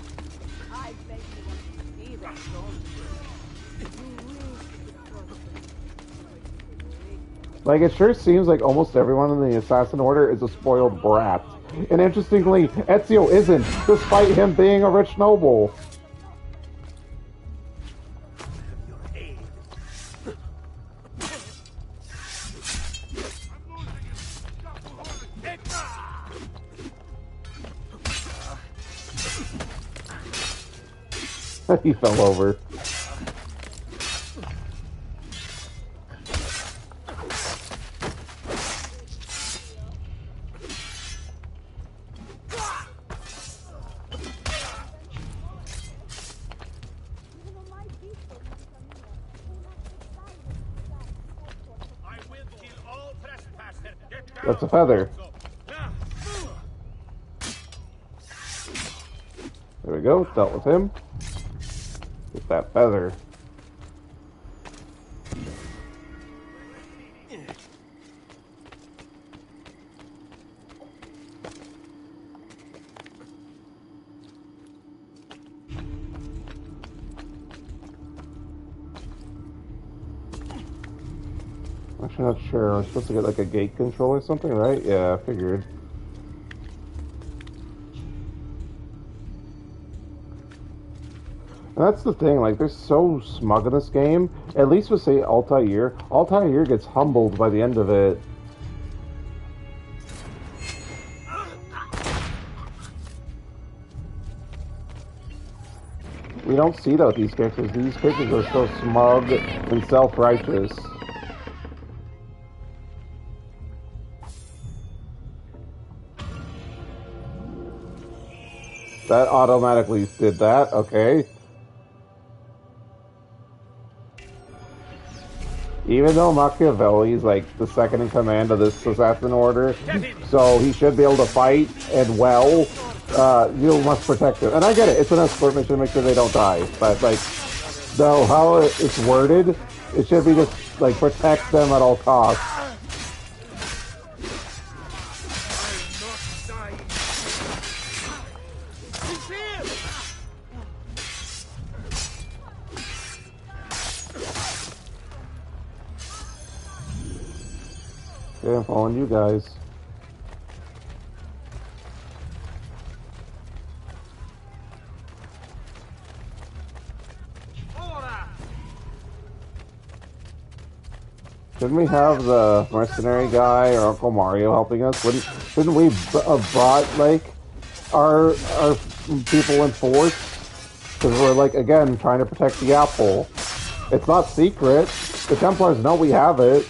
Like, it sure seems like almost everyone in the Assassin Order is a spoiled brat. And interestingly, Ezio isn't, despite him being a rich noble. He fell over. That's a feather. There we go, dealt with him. Get that feather. Actually, not sure. I'm supposed to get like a gate control or something, right? Yeah, I figured. And that's the thing, like, they're so smug in this game. At least with, say, Altair. Altair gets humbled by the end of it. We don't see that with these characters. These characters are so smug and self-righteous. That automatically did that, okay. Even though Machiavelli is like the second in command of this assassin order, so he should be able to fight and well, you must protect him. And I get it, it's an escort mission to make sure they don't die. But like, though how it's worded, it should be just like protect them at all costs. Okay, I'm following you guys. Shouldn't we have the mercenary guy or Uncle Mario helping us? Shouldn't we have brought like our people in force? Because we're like again trying to protect the apple. It's not secret. The Templars know we have it.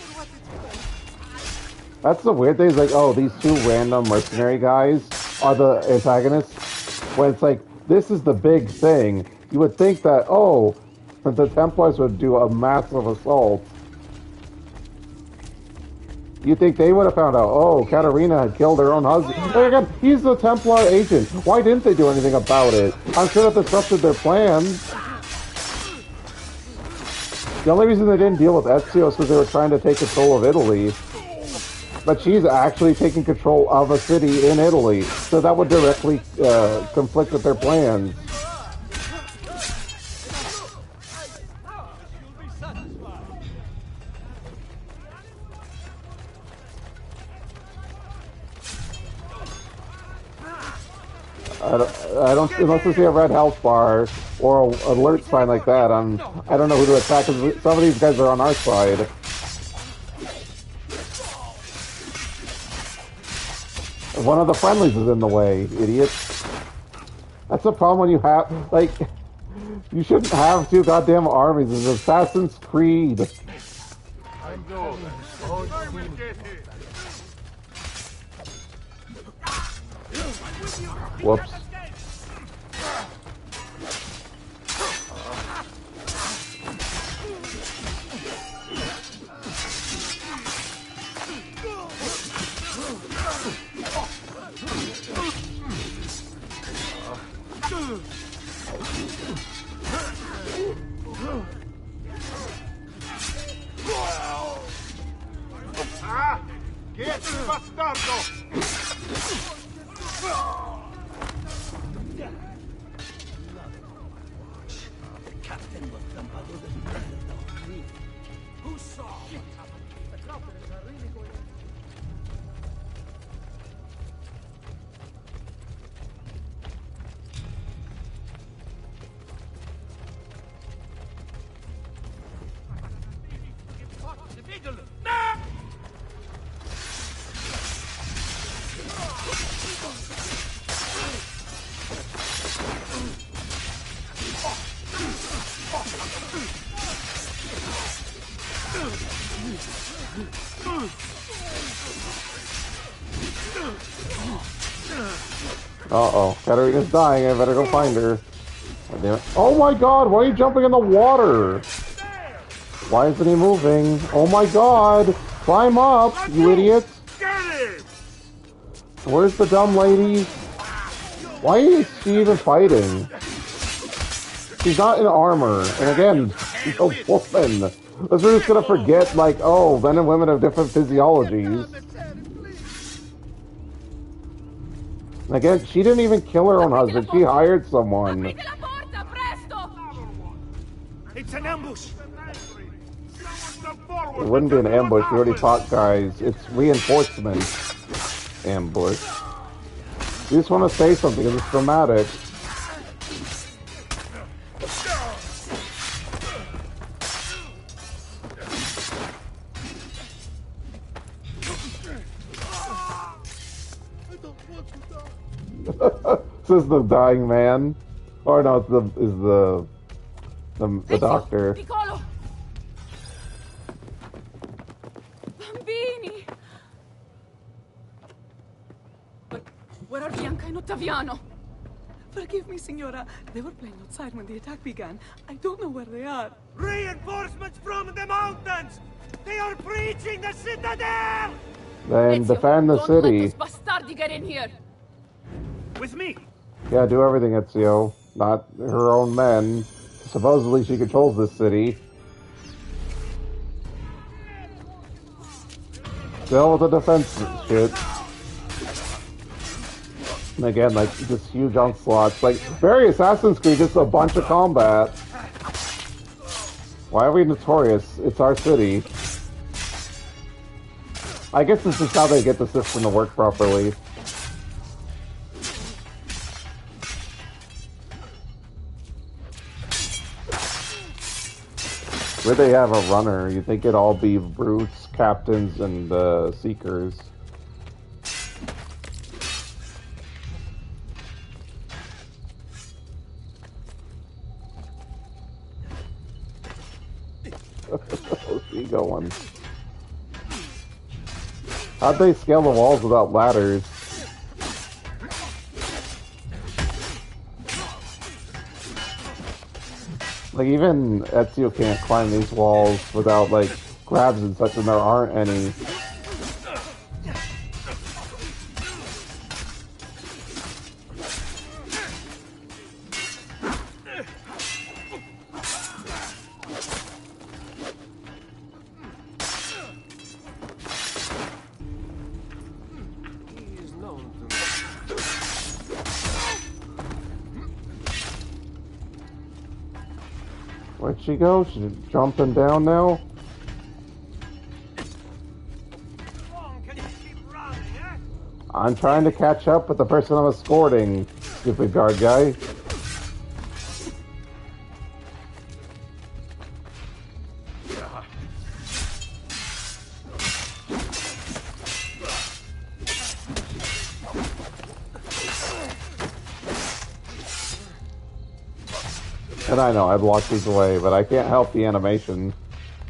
That's the weird thing, is like, oh, these two random mercenary guys are the antagonists. When it's like, this is the big thing. You would think that, oh, the Templars would do a massive assault. You think they would have found out, oh, Katarina had killed her own husband. And again, he's the Templar agent. Why didn't they do anything about it? I'm sure that disrupted their plans. The only reason they didn't deal with Ezio is because they were trying to take control of Italy. But she's actually taking control of a city in Italy, so that would directly conflict with their plans. I don't, unless I see a red health bar or an alert sign like that, I don't know who to attack, because some of these guys are on our side. One of the friendlies is in the way, idiot. That's the problem when you have, like, You shouldn't have two goddamn armies. It's Assassin's Creed. I know that. I will get it. Whoops. Ah! Get bastardo! Who saw what happened? The confidence are really going on. Uh-oh. Katarina's dying. I better go find her. God damn it. Oh my god, why are you jumping in the water? Why isn't he moving? Oh my god! Climb up, you idiot! Where's the dumb lady? Why is she even fighting? She's not in armor. And again, she's a woman. We're just gonna forget, like, oh, men and women have different physiologies. Again, she didn't even kill her own husband. She hired someone. It's an ambush. It wouldn't be an ambush. We already fought guys. It's reinforcement ambush. You just want to say something because it's dramatic. This is the dying man, or no? It's the doctor. Piccolo! Bambini! But where are Bianca and Ottaviano? Forgive me, Signora. They were playing outside when the attack began. I don't know where they are. Reinforcements from the mountains! They are breaching the citadel! Then defend the city. Don't let those bastardi get in here! With me! Yeah, do everything, Ezio. Not her own men. Supposedly she controls this city. Deal with the defense shit. And again, like, this huge onslaughts. Like, very Assassin's Creed, just a bunch of combat. Why are we notorious? It's our city. I guess this is how they get the system to work properly. Where they have a runner, you'd think it'd all be brutes, captains, and seekers. Where's he going? How'd they scale the walls without ladders? Like, even Ezio can't climb these walls without, like, grabs and such, and there aren't any. Where'd she go? She's jumping down now? I'm trying to catch up with the person I'm escorting, stupid guard guy. And I know, I blocked these away, but I can't help the animation.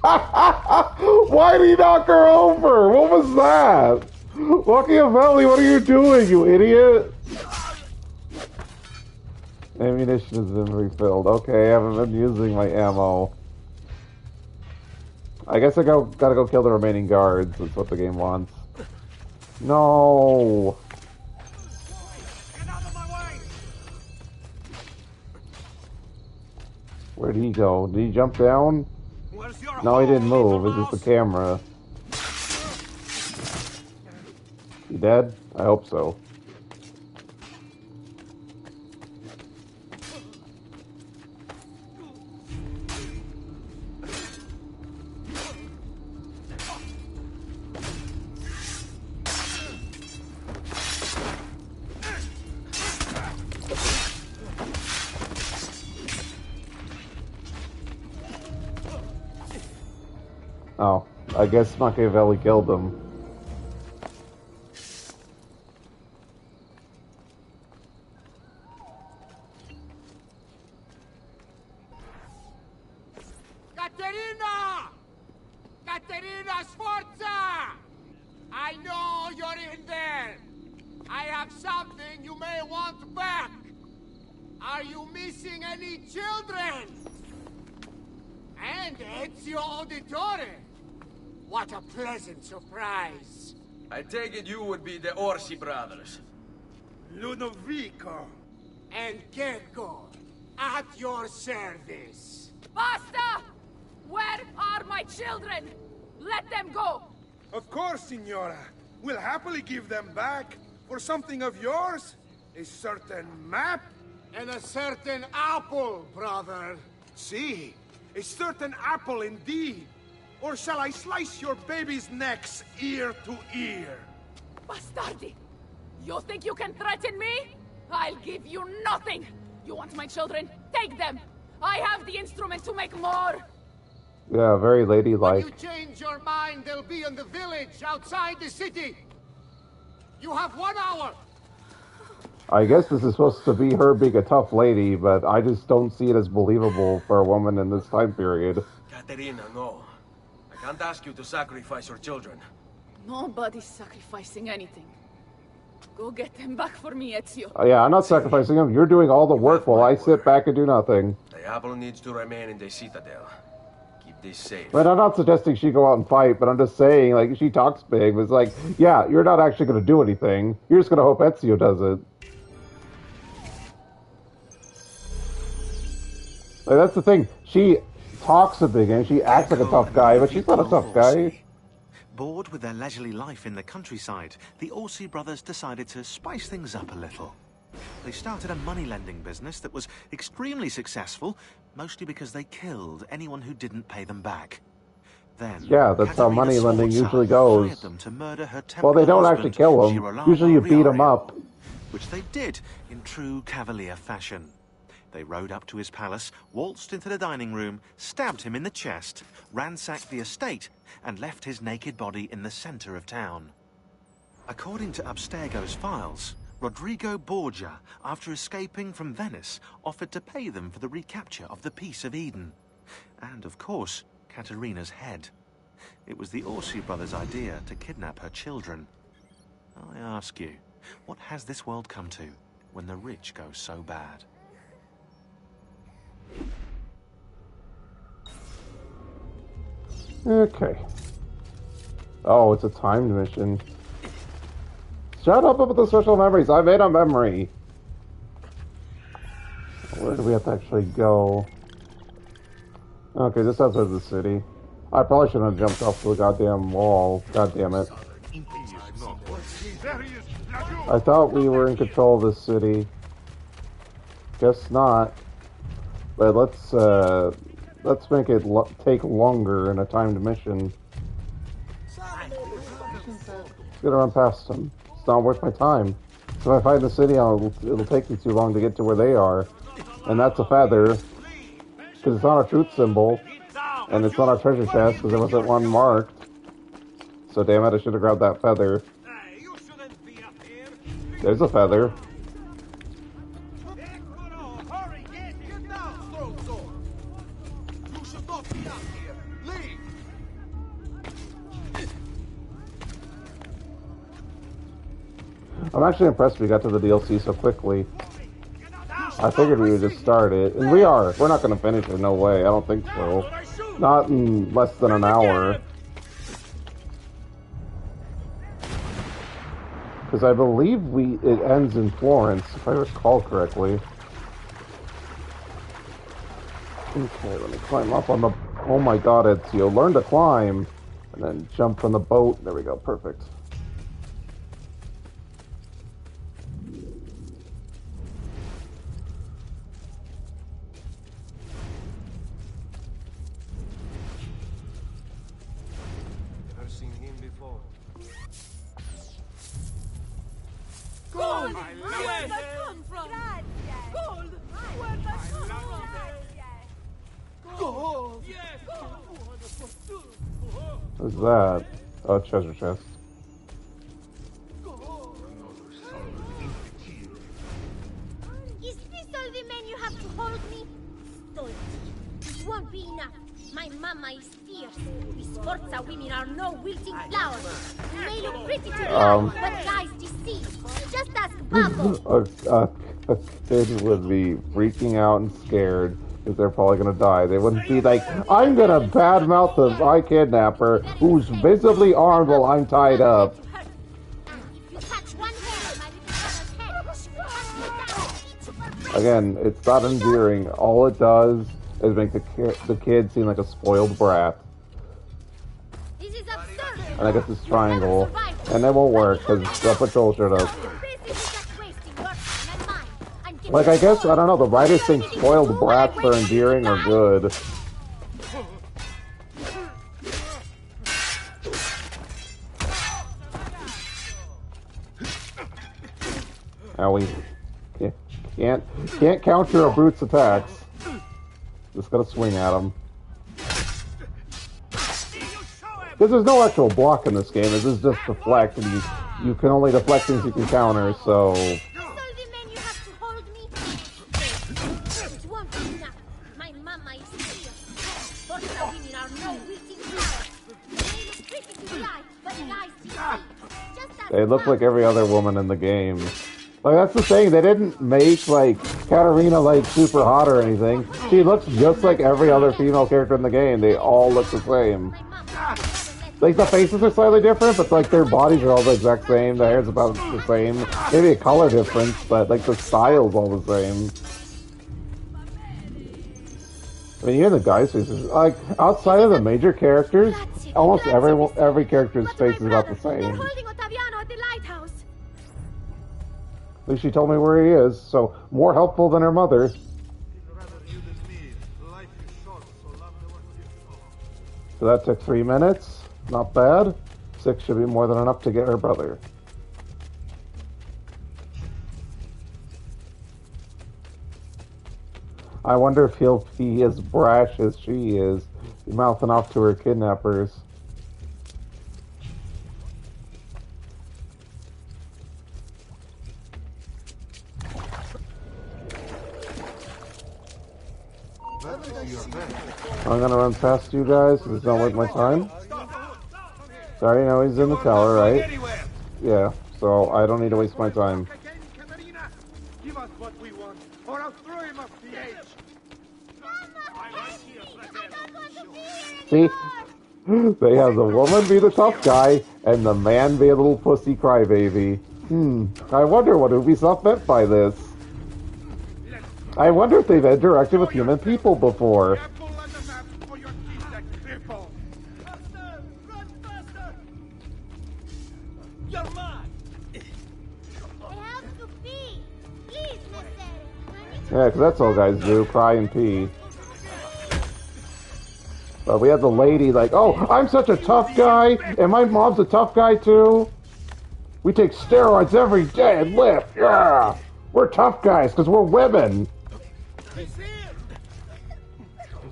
Why did he knock her over? What was that? Machiavelli, what are you doing, you idiot? Ammunition has been refilled. Okay, I haven't been using my ammo. I guess I gotta go kill the remaining guards. That's what the game wants. No. Where did he go? Did he jump down? No, he didn't move. It's just the camera. He dead? I hope so. Oh, I guess Machiavelli killed him. Caterina! Caterina Sforza! I know you're in there. I have something you may want back. Are you missing any children? And Ezio Auditore. What a pleasant surprise. I take it you would be the Orsi brothers. Ludovico and Gecko, at your service. Basta! Where are my children? Let them go! Of course, Signora. We'll happily give them back for something of yours. A certain map. And a certain apple, brother. See, a certain apple indeed. Or shall I slice your baby's necks ear to ear? Bastardi! You think you can threaten me? I'll give you nothing! You want my children? Take them! I have the instrument to make more! Yeah, very ladylike. When you change your mind, they'll be in the village outside the city. You have 1 hour. I guess this is supposed to be her being a tough lady, but I just don't see it as believable for a woman in this time period. Caterina, no. I can't ask you to sacrifice your children. Nobody's sacrificing anything. Go get them back for me, Ezio. Yeah, I'm not sacrificing them. You're doing all the work while I sit back and do nothing. The apple needs to remain in the citadel. Keep this safe. But I'm not suggesting she go out and fight, but I'm just saying, like, she talks big, but it's like, yeah, you're not actually going to do anything. You're just going to hope Ezio does it. Like, that's the thing. She talks a big and she acts like a tough guy, but she's not a tough guy. Bored with their leisurely life in the countryside, the Orsi brothers decided to spice things up a little. They started a money-lending business that was extremely successful, mostly because they killed anyone who didn't pay them back. Then, yeah, that's how money lending usually goes. Them to murder her well, they don't actually kill them. Usually you beat them up. Which they did in true cavalier fashion. They rode up to his palace, waltzed into the dining room, stabbed him in the chest, ransacked the estate, and left his naked body in the center of town. According to Abstergo's files, Rodrigo Borgia, after escaping from Venice, offered to pay them for the recapture of the Peace of Eden. And, of course, Caterina's head. It was the Orsi brothers' idea to kidnap her children. I ask you, what has this world come to when the rich go so bad? Okay. Oh, it's a timed mission. Shut up about the special memories. I made a memory. Where do we have to actually go? Okay, just outside the city. I probably shouldn't have jumped off the goddamn wall. God damn it. I thought we were in control of this city. Guess not. But let's make it take longer in a timed mission. Just gonna run past them. It's not worth my time. So if I find the city, it'll take me too long to get to where they are. And that's a feather. Because it's not a truth symbol. And it's not a treasure chest because there wasn't one marked. So damn it, I should have grabbed that feather. There's a feather. I'm actually impressed we got to the DLC so quickly. I figured we would just start it, and we are. We're not going to finish it, no way. I don't think so. Not in less than an hour. Because I believe it ends in Florence, if I recall correctly. Okay, let me climb up on the... Oh my god, Ezio. Learn to climb. And then jump from the boat. There we go, perfect. Never seen him before. Gold! Where'd that come from? Gold! Where'd that come from? Gold! Yes! What's that? Oh, treasure chest. Is this all the men you have to hold me? Stolti. This won't be enough. My mama is fierce. These Forza women are no wilting flowers. You may look pretty to the eye, but guys deceive. Just ask Babo. A kid would be freaking out and scared because they're probably gonna die. They wouldn't be like, I'm gonna badmouth my kidnapper who's visibly armed while I'm tied up. Again, it's not endearing. All it does is make the kid seem like a spoiled brat. And I guess this triangle, and it won't work because the patrol showed up. Like, I guess, I don't know, the writers think spoiled brats are endearing or good. Now we can't counter a brute's attacks. Just gotta swing at him. Because there's no actual block in this game, this is just deflect, and you can only deflect things you can counter, so... They look like every other woman in the game. Like, that's the thing, they didn't make, like, Katarina, like, super hot or anything. She looks just like every other female character in the game. They all look the same. Like, the faces are slightly different, but, like, their bodies are all the exact same. The hair's about the same. Maybe a color difference, but, like, the style's all the same. I mean, even the guys' faces, like, outside of the major characters, almost every character's face is about the same. At least she told me where he is, so more helpful than her mother. So that took 3 minutes. Not bad. 6 should be more than enough to get her brother. I wonder if he'll be as brash as she is, mouthing off to her kidnappers. I'm gonna run past you guys because it's not worth my time. Sorry, now he's in the tower, right? Yeah, so I don't need to waste my time. Give us what we want, or I'll throw him off the edge. See? They have the woman be the tough guy, and the man be a little pussy crybaby. I wonder what Ubisoft meant by this. I wonder if they've interacted with human people before. Yeah, because that's all guys do, cry and pee. But we have the lady like, oh, I'm such a tough guy, and my mom's a tough guy too. We take steroids every day and lift, yeah! We're tough guys, because we're women.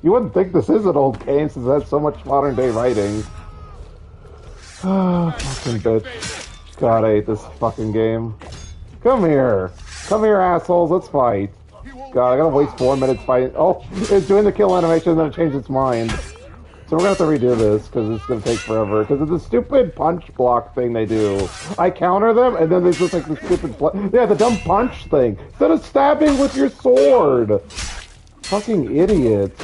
You wouldn't think this is an old game since it has so much modern day writing. Fucking bitch. God, I hate this fucking game. Come here. Come here, assholes, let's fight. God, I gotta waste 4 minutes fighting. Oh, it's doing the kill animation and then it changed its mind. So we're gonna have to redo this because it's gonna take forever. Because of the stupid punch block thing they do. I counter them and then they just like the stupid the dumb punch thing instead of stabbing with your sword. Fucking idiots.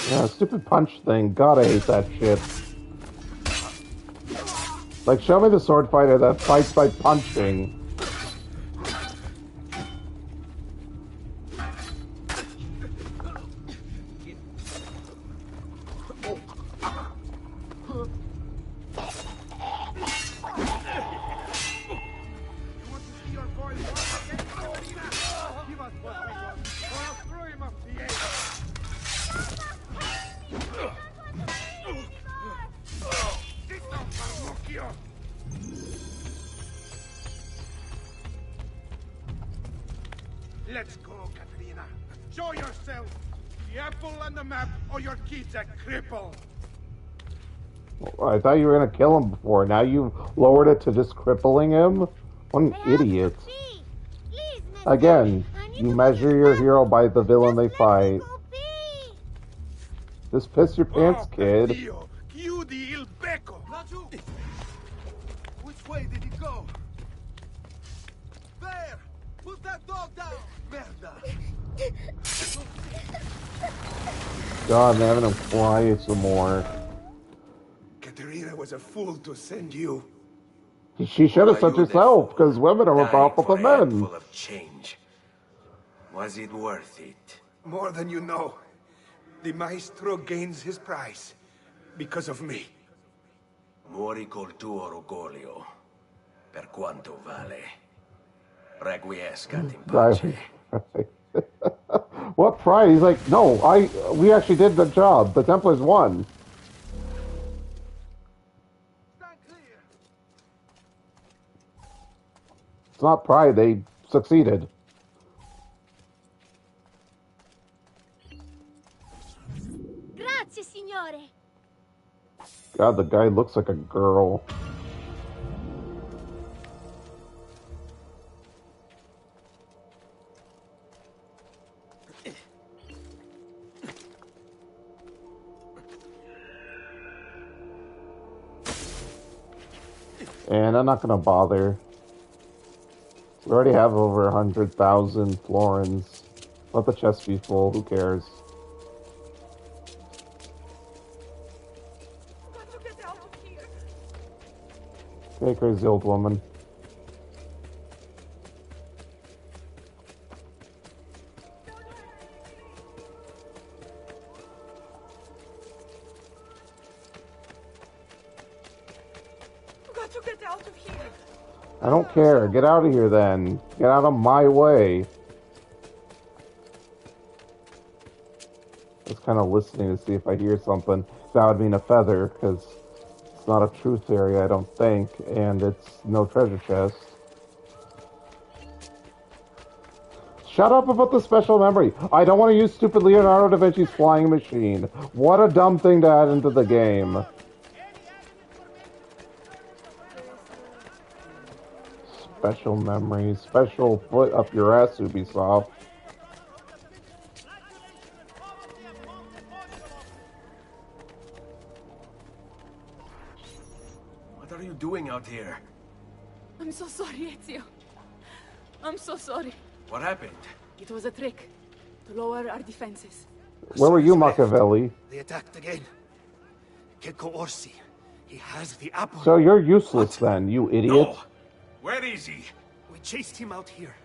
Yeah, stupid punch thing. God, I hate that shit. Like, show me the sword fighter that fights by punching. Let's go, Katrina. Show yourself. The apple on the map, or your kid's a cripple. I thought you were gonna kill him before. Now you lowered it to just crippling him? What an idiot. Again, you measure your hero by the villain they fight. Just piss your pants, kid. Chiudi il becco. Which way did he go? There! Put that dog down! Merda! God, I'm having him quiet some more. Katerina was a fool to send you. She should have sent herself, because women are more powerful than men. Full of change. Was it worth it? More than you know. The maestro gains his prize because of me. Muori col tuo orgoglio. Per quanto vale. Requiescat in pace. What prize? He's like, no, we actually did the job. The Templars won. It's not pride, they succeeded. Grazie, signore. God, the guy looks like a girl. And I'm not gonna bother. We already have over 100,000 florins. Let the chest be full, who cares? Hey, crazy old woman. I don't care. Get out of here then. Get out of my way. Just kind of listening to see if I hear something. That would mean a feather, because it's not a truth area, I don't think, and it's no treasure chest. Shut up about the special memory. I don't want to use stupid Leonardo da Vinci's flying machine. What a dumb thing to add into the game. Special memory, special foot up your ass, Ubisoft. What are you doing out here? I'm so sorry, Ezio. I'm so sorry. What happened? It was a trick to lower our defenses. Where were you, Machiavelli? They attacked again. Keko Orsi. He has the apple. So you're useless then, you idiot. No. Where is he? We chased him out here,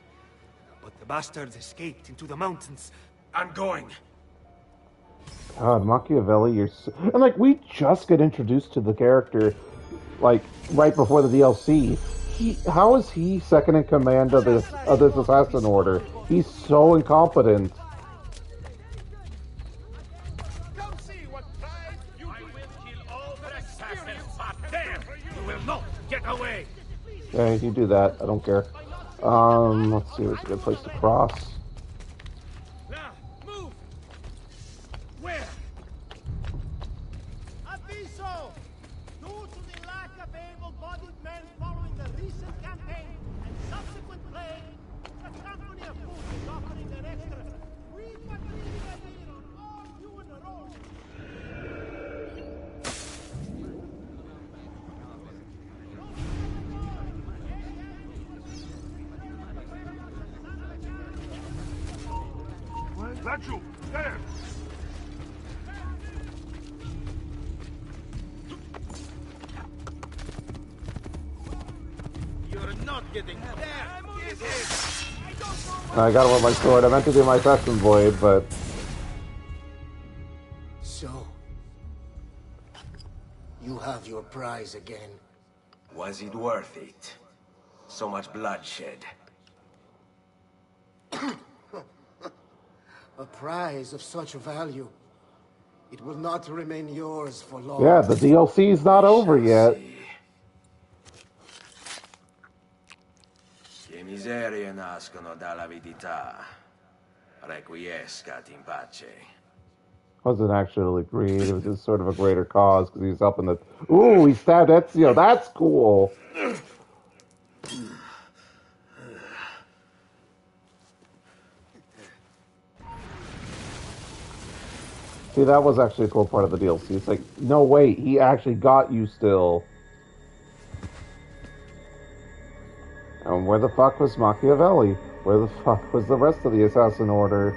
but the bastards escaped into the mountains. I'm going. God, Machiavelli, you're so... And, like, we just get introduced to the character, like, right before the DLC. How is he second in command of this assassin order? He's so incompetent. Come see what pride you will kill all the assassins, but there you will not get away. Yeah, you do that. I don't care. Let's see. Where's a good place to cross? Now, move. Where? Aviso! Due to the lack of That's you! There! You're not getting there! Get it! I got it with my sword. I meant to do my Assassin Blade, but... So... you have your prize again. Was it worth it? So much bloodshed. A prize of such value. It will not remain yours for long. Yeah, the DLC's not over yet. Che miserie nascono dall'avidità. Requiescat in pace. Wasn't actually greed, it was just sort of a greater cause because he's helping the... Ooh, he stabbed Ezio, that's cool! See, that was actually a cool part of the DLC. It's like, no, wait, he actually got you still. And where the fuck was Machiavelli? Where the fuck was the rest of the Assassin Order?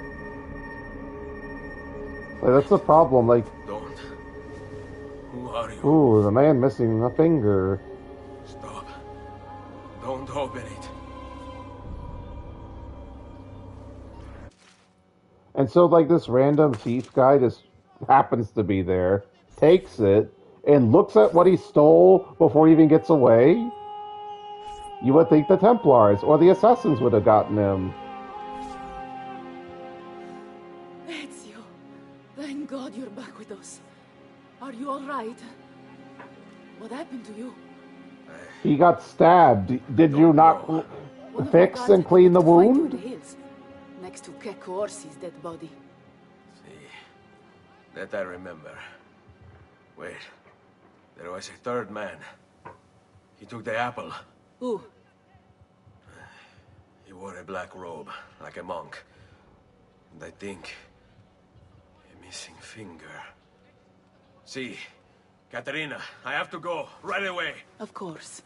Like, that's the problem, like... Don't. Who are you? Ooh, the man missing a finger. Stop. Don't open it. And so, like, this random thief guy just happens to be there, takes it, and looks at what he stole before he even gets away. You would think the Templars or the Assassins would have gotten him. Ezio, thank God you're back with us. Are you all right? What happened to you? He got stabbed. Did you not fix and clean the wound? Next to Kek Orsi's dead body. See, that I remember. Wait, there was a third man. He took the apple. Who? He wore a black robe, like a monk. And I think... a missing finger. See, Katerina, I have to go, right away. Of course.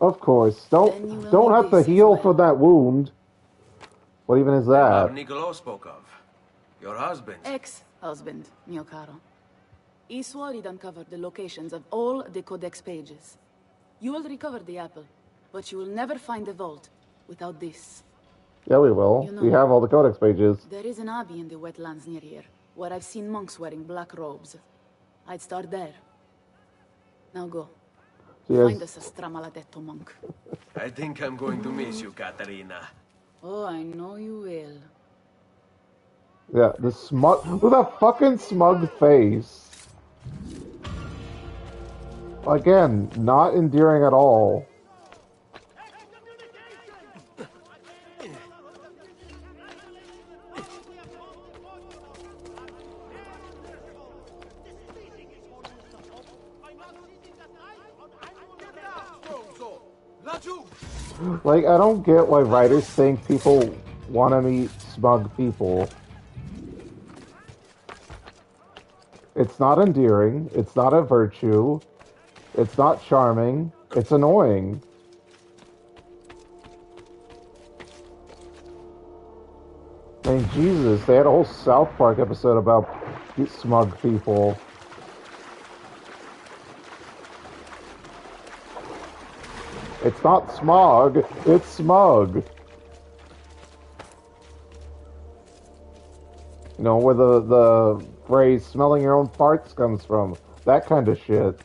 Of course. Don't have to heal for that wound. What even is that? Niccolo spoke of. Your husband. Ex-husband, mio caro. He swore he'd uncovered the locations of all the Codex pages. You will recover the apple, but you will never find the vault without this. Yeah, we will. You know, we have all the Codex pages. There is an abbey in the wetlands near here, where I've seen monks wearing black robes. I'd start there. Now go. Yes. Find us a stramaladetto monk. I think I'm going to miss you, Katerina. Oh, I know you will. Yeah, the smug... With a fucking smug face. Again, not endearing at all. Like, I don't get why writers think people want to meet smug people. It's not endearing, it's not a virtue, it's not charming, it's annoying. I mean, Jesus, they had a whole South Park episode about smug people. It's not smog, it's smug. You know, where the phrase smelling your own farts comes from. That kind of shit.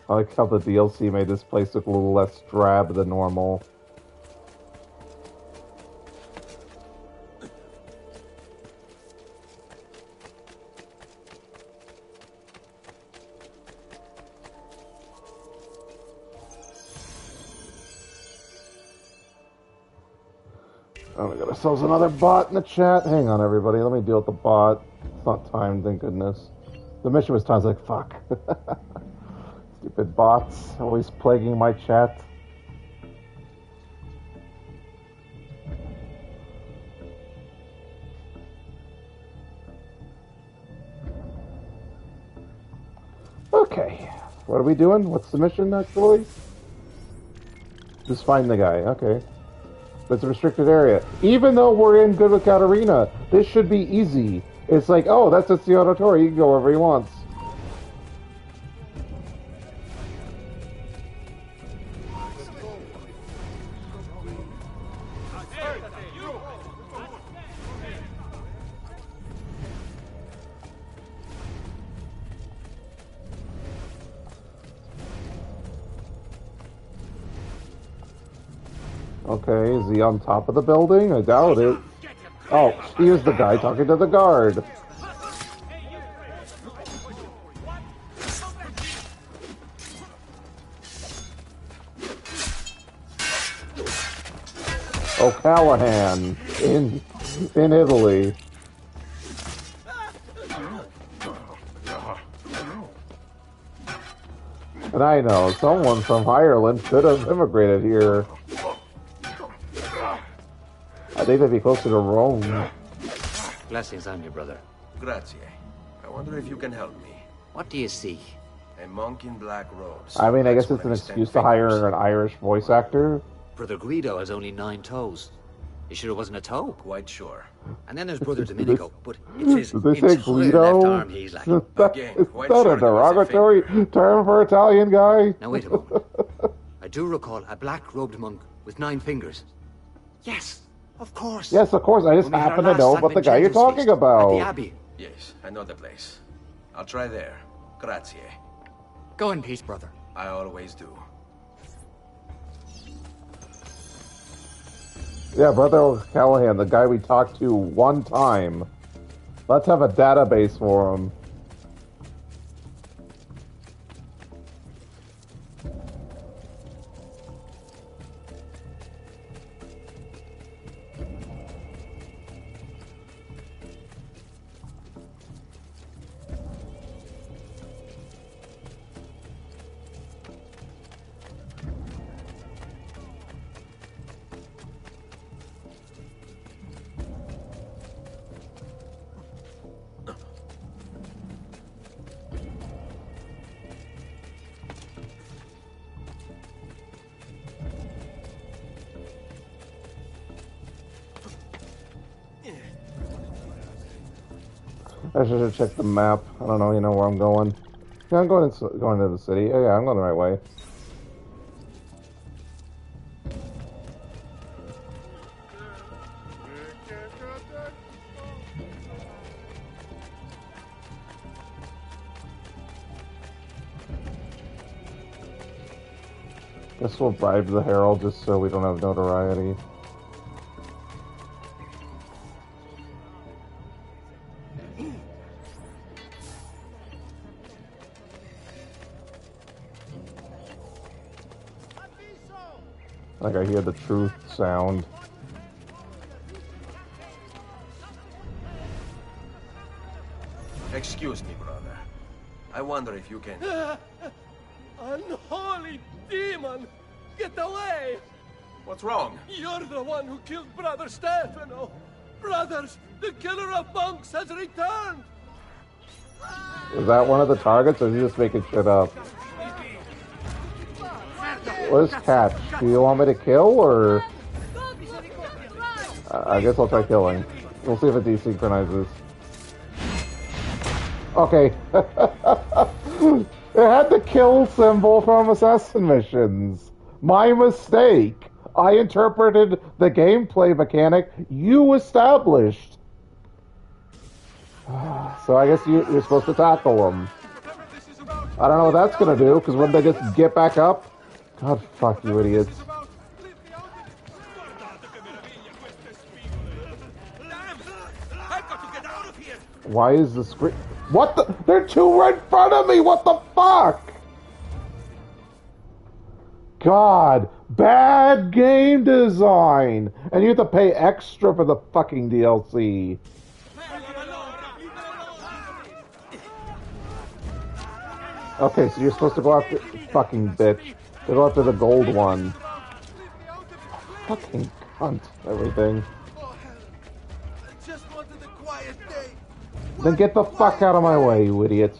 I like how the DLC made this place look a little less drab than normal. Oh, we got ourselves another bot in the chat. Hang on, everybody. Let me deal with the bot. It's not timed, thank goodness. The mission was timed. Like, fuck. Stupid bots. Always plaguing my chat. Okay. What are we doing? What's the mission, actually? Just find the guy. Okay. It's a restricted area. Even though we're in Good with Katarina, this should be easy. It's like, oh, that's Ezio Auditore. He can go wherever he wants. Okay, is he on top of the building? I doubt it. Oh, he is the guy talking to the guard. O'Callahan in Italy. And I know, someone from Ireland should have immigrated here. I think they'd be closer to Rome. Blessings on you, brother. Grazie. I wonder if you can help me. What do you seek? A monk in black robes. I mean, I guess it's an excuse to hire an Irish voice actor. Brother Guido has only 9 toes. You sure it wasn't a toe? Quite sure. And then there's Brother Domenico, but it's his Did they say entire Guido? left arm he's like. Is that a derogatory term for Italian guy? Now wait a moment. I do recall a black-robed monk with 9 fingers. Yes, of course. Yes, of course. I just When we had happen our to know last what the St. guy you're Vincenzo's talking feast At the about. Abbey. Yes, I know the place. I'll try there. Grazie. Go in peace, brother. I always do. Yeah, Brother O'Callahan, the guy we talked to one time. Let's have a database for him. I should check the map. I don't know, you know where I'm going. Yeah, I'm going to the city. Oh, yeah, I'm going the right way. Guess we'll bribe the Herald just so we don't have notoriety. Like I hear the truth sound. Excuse me, brother. I wonder if you can... Unholy demon! Get away! What's wrong? You're the one who killed Brother Stefano! Brothers, the killer of monks has returned! Is that one of the targets, or is he just making shit up? What is catch? Do you want me to kill, or... I guess I'll try killing. We'll see if it desynchronizes. Okay. It had the kill symbol from Assassin Missions. My mistake. I interpreted the gameplay mechanic you established. So I guess you're supposed to tackle them. I don't know what that's gonna do, because when they just get back up... God, fuck you idiots. Why is the screen... What the... They're two right in front of me! What the fuck? God, bad game design! And you have to pay extra for the fucking DLC. Okay, so you're supposed to go after... Fucking bitch. To go after the gold one. Fucking cunt, everything. Just wanted a quiet day. Then get the fuck out of my way, you idiots.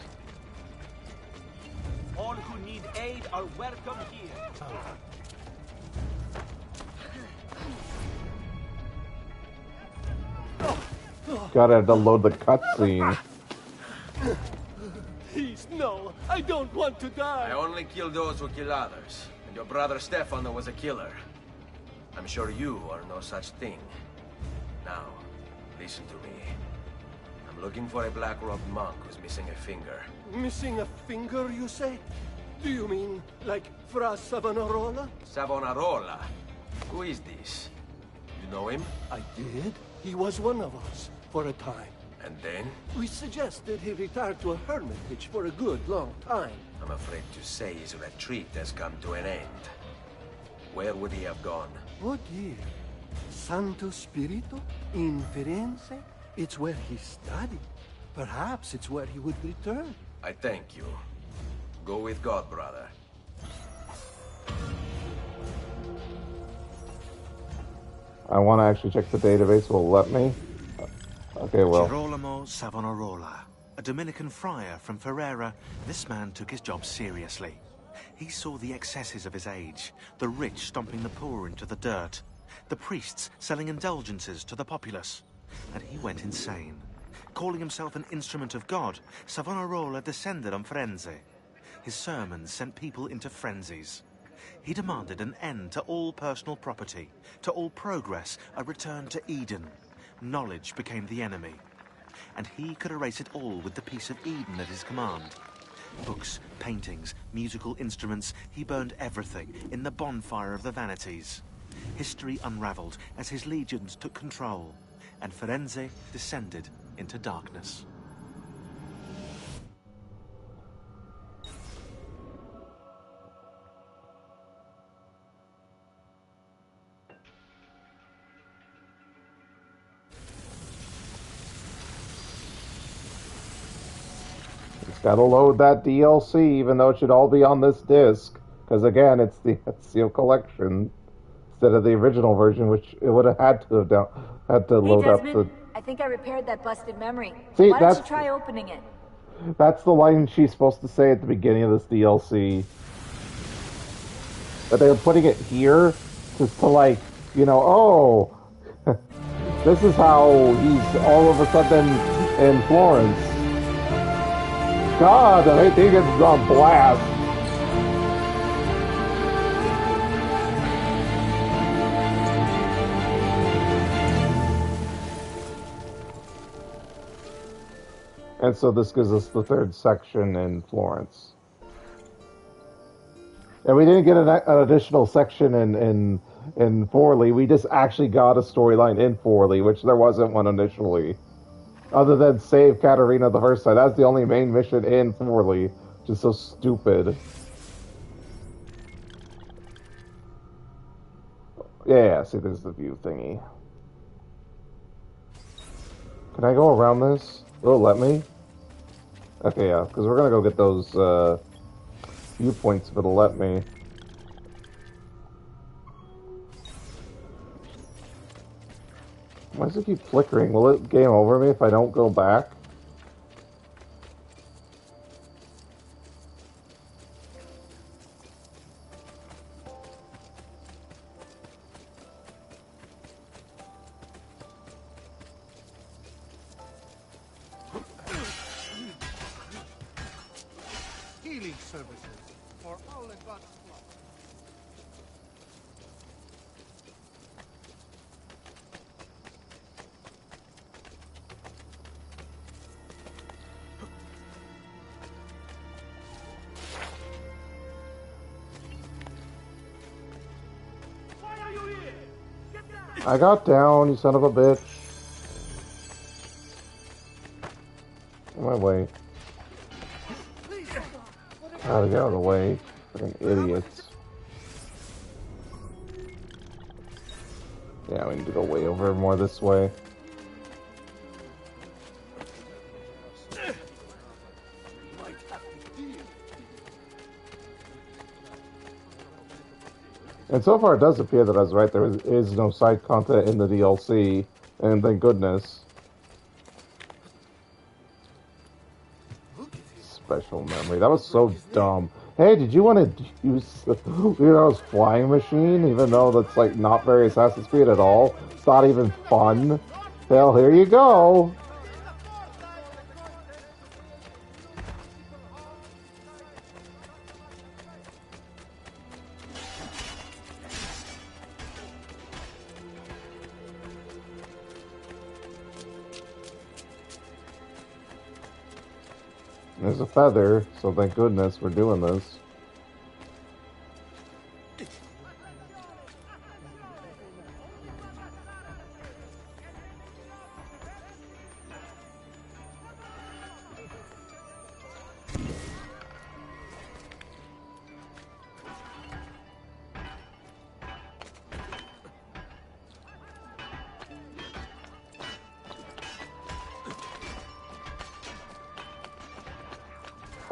Gotta load the cutscene. Please, no. I don't want to die. I only kill those who kill others. And your brother Stefano was a killer. I'm sure you are no such thing. Now, listen to me. I'm looking for a black-robed monk who's missing a finger. Missing a finger, you say? Do you mean like Fra Savonarola? Savonarola? Who is this? You know him? I did. He was one of us for a time. And then? We suggested he retire to a hermitage for a good long time. I'm afraid to say his retreat has come to an end. Where would he have gone? Oh dear. Santo Spirito? In Firenze? It's where he studied. Perhaps it's where he would return. I thank you. Go with God, brother. I want to actually check the database. Will it let me? Okay, well. Girolamo Savonarola, a Dominican friar from Ferrara, this man took his job seriously. He saw the excesses of his age, the rich stomping the poor into the dirt, the priests selling indulgences to the populace, and he went insane. Calling himself an instrument of God, Savonarola descended on Firenze. His sermons sent people into frenzies. He demanded an end to all personal property, to all progress, a return to Eden. Knowledge became the enemy, and he could erase it all with the piece of Eden at his command. Books, paintings, musical instruments, he burned everything in the bonfire of the vanities. History unraveled as his legions took control, and Firenze descended into darkness. Gotta load that DLC, even though it should all be on this disc. Because again, it's the Ezio collection instead of the original version, which it would have had to have load up the. I think I repaired that busted memory. See, Why don't you try opening it? That's the line she's supposed to say at the beginning of this DLC. But they're putting it here just to like, oh, this is how he's all of a sudden in Florence. God, I think it's on blast. And so this gives us the third section in Florence. And we didn't get an additional section in Forlì. We just actually got a storyline in Forlì, which there wasn't one initially. Other than save Katerina the first time. That's the only main mission in Forlì. Just so stupid. Yeah, see, there's the view thingy. Can I go around this? Will it let me? Okay, yeah, because we're gonna go get those viewpoints if it'll let me. Why does it keep flickering? Will it game over me if I don't go back? Healing services for all in God's flock. I got down, you son of a bitch. On my way. Gotta get out of the way. Fucking idiots. Yeah, we need to go way over more this way. And so far it does appear that I was right, there is no side content in the DLC, and thank goodness. Special memory, that was so dumb. Hey, did you want to use Leonardo's flying machine, even though that's like not very Assassin's Creed at all? It's not even fun. Well, here you go. There's a feather, so thank goodness we're doing this.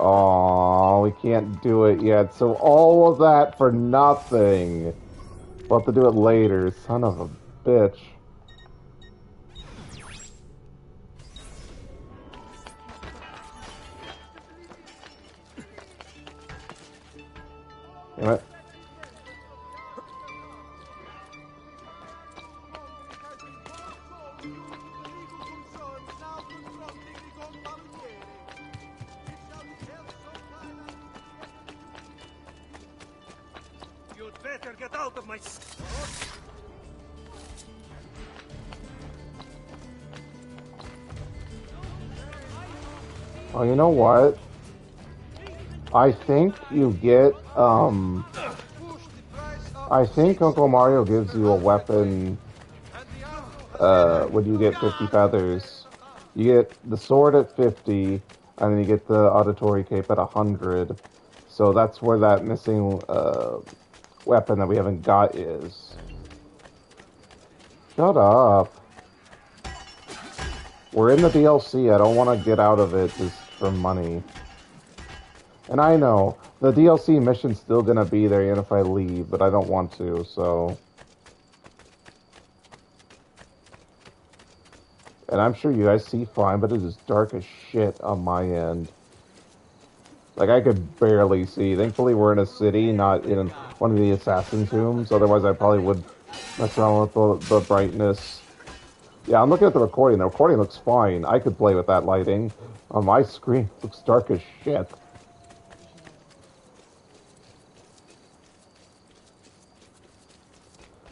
Oh, we can't do it yet. So all of that for nothing. We'll have to do it later. Son of a bitch. Damn it. Get out of my... Oh, you know what? I think you get, I think Uncle Mario gives you a weapon, when you get 50 feathers. You get the sword at 50, and then you get the auditory cape at 100. So that's where that missing, weapon that we haven't got is. Shut up. We're in the DLC. I don't want to get out of it just for money. And I know, the DLC mission's still gonna be there even if I leave, but I don't want to, so... And I'm sure you guys see fine, but it is dark as shit on my end. Like, I could barely see. Thankfully, we're in a city, not in one of the assassin tombs. Otherwise, I probably would mess around with the brightness. Yeah, I'm looking at the recording. The recording looks fine. I could play with that lighting. On my screen, it looks dark as shit.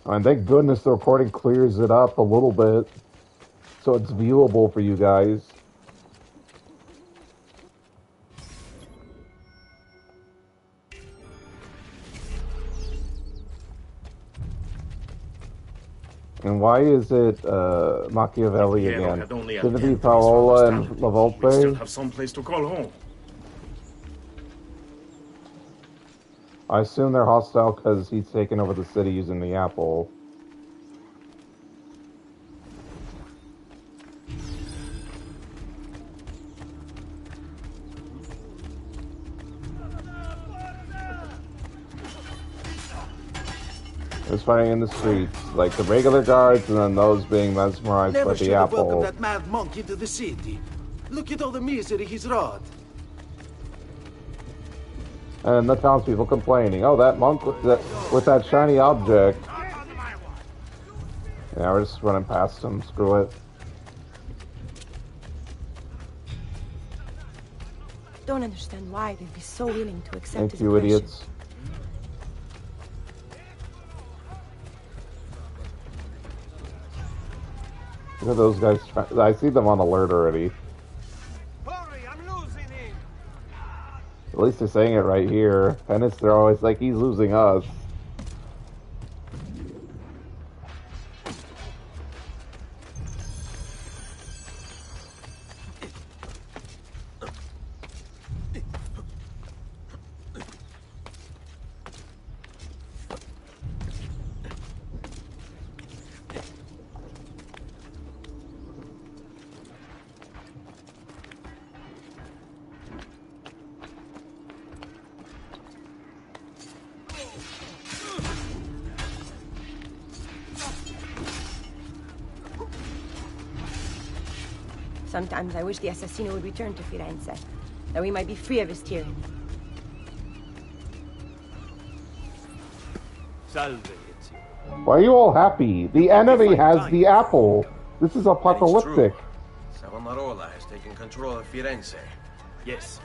And thank goodness the recording clears it up a little bit. So it's viewable for you guys. And why is it Machiavelli again? Didn't it be Paola and La Volpe? We still have some place to call home. I assume they're hostile because he's taken over the city using the apple. There's fighting in the streets, like the regular guards, and then those being mesmerized by the apple. Welcome that mad monk into the city. Look at all the misery he's wrought. And the townspeople complaining, oh, that monk with that shiny object. Yeah, we're just running past him, screw it. Don't understand why they'd be so willing to accept his Thank you, aggression. idiots. Look at those guys. I see them on alert already. At least they're saying it right here. Penance, they're always like, he's losing us. Sometimes I wish the assassino would return to Firenze, that we might be free of his tyranny. Salve, Ezio. Why are you all happy? The enemy has the apple. This is apocalyptic. Savonarola has taken control of Firenze. Yes.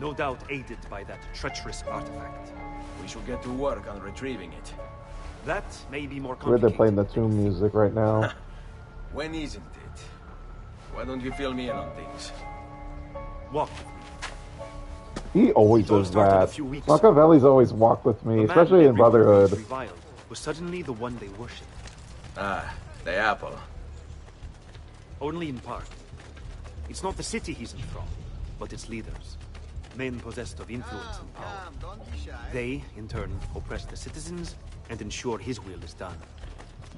No doubt aided by that treacherous artifact. We should get to work on retrieving it. That may be more Where complicated. they're playing the tomb music right now. When isn't it? Why don't you fill me in on things? Walk. He always does that. Machiavelli's always walked with me, especially in Brotherhood. Reviled was suddenly the one they worshipped. Ah, the apple. Only in part. It's not the city he's enthralled, but its leaders. Men possessed of influence and power. They, in turn, oppress the citizens and ensure his will is done.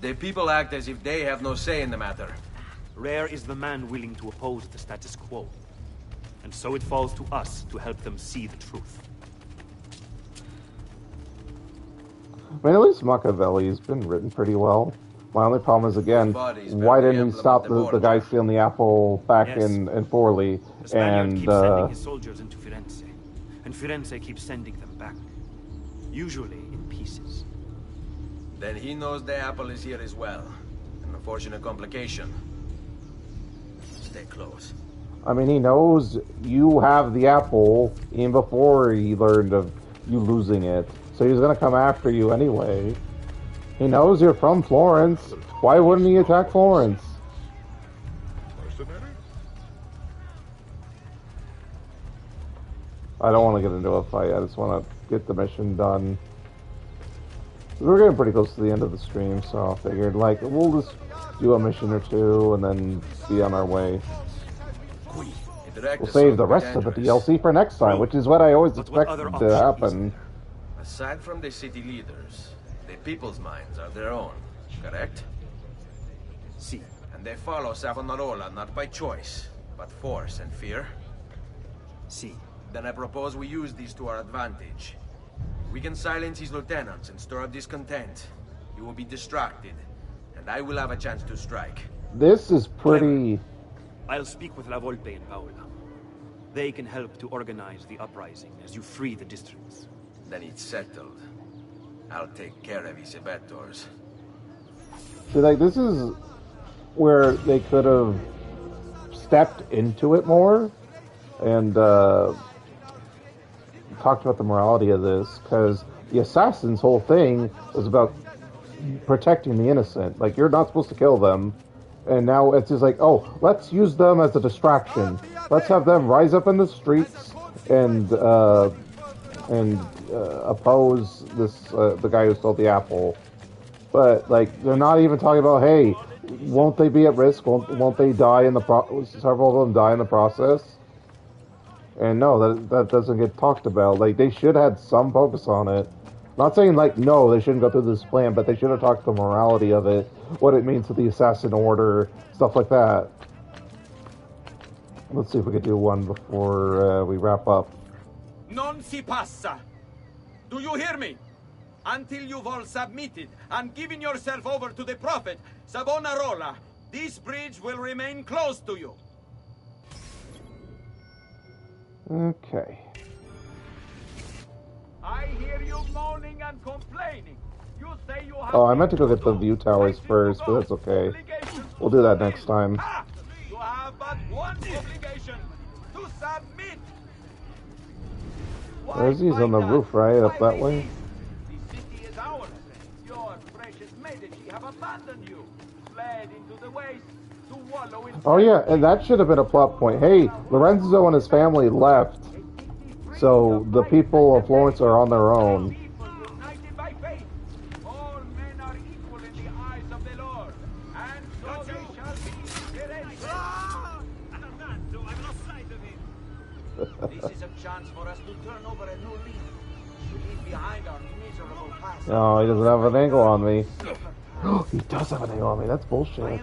The people act as if they have no say in the matter. Rare is the man willing to oppose the status quo. And so it falls to us to help them see the truth. I mean, at least Machiavelli's been written pretty well. My only problem is, again, why didn't he stop the guy stealing the apple back in Forli? The Spaniard keeps sending his soldiers into Firenze, and Firenze keeps sending them back. Usually in pieces. Then he knows the apple is here as well. An unfortunate complication. Stay close. I mean, he knows you have the apple even before he learned of you losing it. So he's going to come after you anyway. He knows you're from Florence. Why wouldn't he attack Florence? I don't want to get into a fight. I just want to get the mission done. We're getting pretty close to the end of the stream, so I figured, like, we'll just do a mission or two and then be on our way. We'll save the rest of the DLC for next time, which is what I always expected to happen. Aside from the city leaders, the people's minds are their own, correct? Si. And they follow Savonarola not by choice, but force and fear? Si. Then I propose we use these to our advantage. We can silence his lieutenants and stir up discontent. He will be distracted, and I will have a chance to strike. This is pretty... I'll speak with La Volpe and Paola. They can help to organize the uprising as you free the districts. Then it's settled. I'll take care of his abettors. See, like, this is where they could have stepped into it more and talked about the morality of this, because the assassin's whole thing was about protecting the innocent. Like, you're not supposed to kill them. And now it's just like, oh, let's use them as a distraction. Let's have them rise up in the streets and oppose this the guy who stole the apple. But like, they're not even talking about, hey, won't they be at risk? Won't they die in the several of them die in the process? And no, that doesn't get talked about. Like, they should have had some focus on it. Not saying, like, no, they shouldn't go through this plan, but they should have talked the morality of it, what it means to the assassin order, stuff like that. Let's see if we can do one before we wrap up. Non si passa. Do you hear me? Until you've all submitted and given yourself over to the Prophet, Savonarola, this bridge will remain closed to you. Okay. I hear you moaning and complaining. You say you have... Oh, I meant to go get the view towers first, but that's okay. We'll do that next time. You have but one obligation, to submit. Where's he's on the roof, right? Up that way? The city is ours. Your precious maiden, she have abandoned you, fled into the waste to wallow in... Oh yeah, and that should have been a plot point. Hey, Lorenzo and his family left, so the people of Florence are on their own. This is a chance for us to turn over a new leaf. We leave behind our miserable past. No, he doesn't have an angle on me. He does have an angle on me. That's bullshit.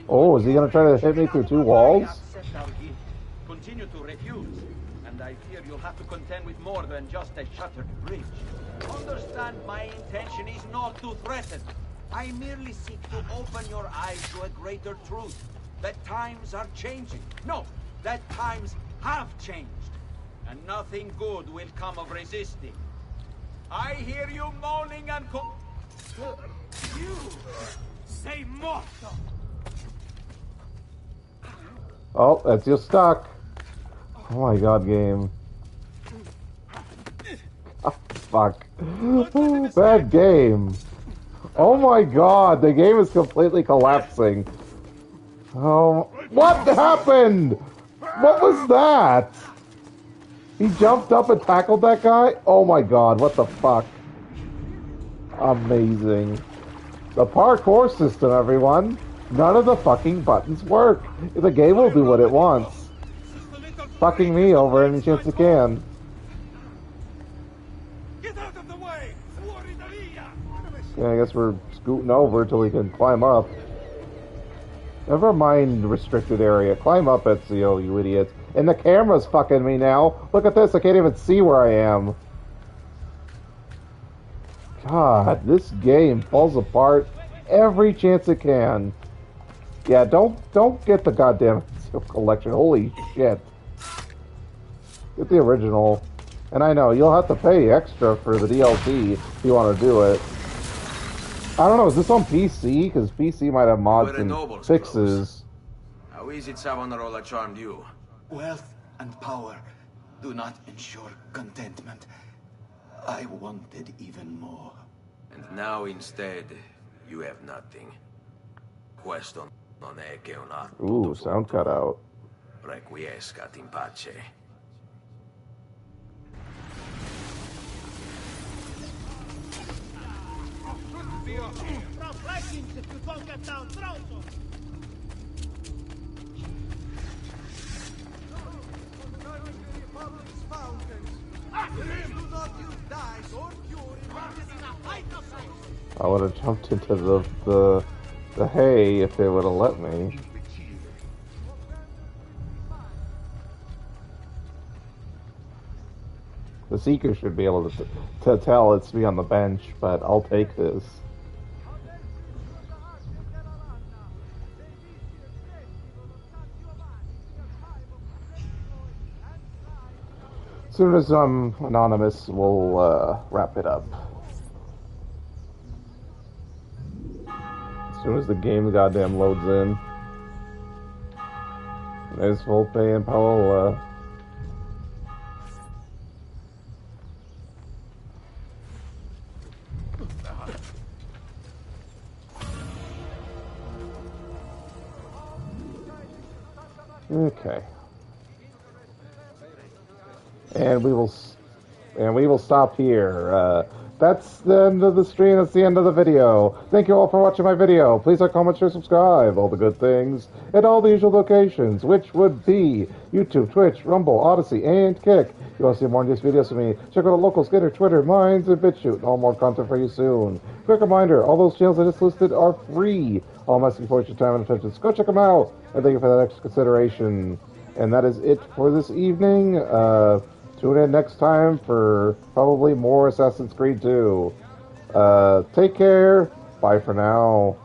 Oh, is he gonna try to hit me through two walls? Continue to refuse, and I fear you'll have to contend with more than just a shuttered bridge. Understand, my intention is not to threaten. I merely seek to open your eyes to a greater truth. That times are changing. No, that times have changed. And nothing good will come of resisting. I hear you moaning and Sei morto! Oh, that's your stuck. Oh my god, game. Oh, fuck. Oh, bad game. Oh my god, the game is completely collapsing. Oh, what happened? What was that? He jumped up and tackled that guy? Oh my god, what the fuck? Amazing. The parkour system, everyone. None of the fucking buttons work. The game will do what it wants. Fucking me over any chance it can. Yeah, I guess we're scooting over till we can climb up. Never mind restricted area. Climb up, Ezio, you idiots. And the camera's fucking me now. Look at this, I can't even see where I am. God, this game falls apart every chance it can. Yeah, don't get the goddamn Ezio collection. Holy shit. Get the original. And I know, you'll have to pay extra for the DLC if you want to do it. I don't know, is this on PC? Because PC might have mods and fixes. How is it Savonarola charmed you? Wealth and power do not ensure contentment. I wanted even more. And now instead, you have nothing. Questo non è che un atto. Ooh, sound cut out. Requiescat in pace. From leggings if you don't get down trouser. I would have jumped into the hay if they would have let me. The Seeker should be able to tell it's me on the bench, but I'll take this. As soon as I'm anonymous, we'll wrap it up. As soon as the game goddamn loads in. There's Volpe and Paola. Okay. And we will stop here. That's the end of the stream. That's the end of the video. Thank you all for watching my video. Please like, comment, share, subscribe. All the good things at all the usual locations, which would be YouTube, Twitch, Rumble, Odyssey, and Kick. If you want to see more of these videos from me, check out the local Skitter, Twitter, Minds, and BitChute. And all more content for you soon. Quick reminder, all those channels I just listed are free. All I'm asking for is your time and attention. So go check them out. And thank you for that extra consideration. And that is it for this evening. Tune in next time for probably more Assassin's Creed 2. Take care. Bye for now.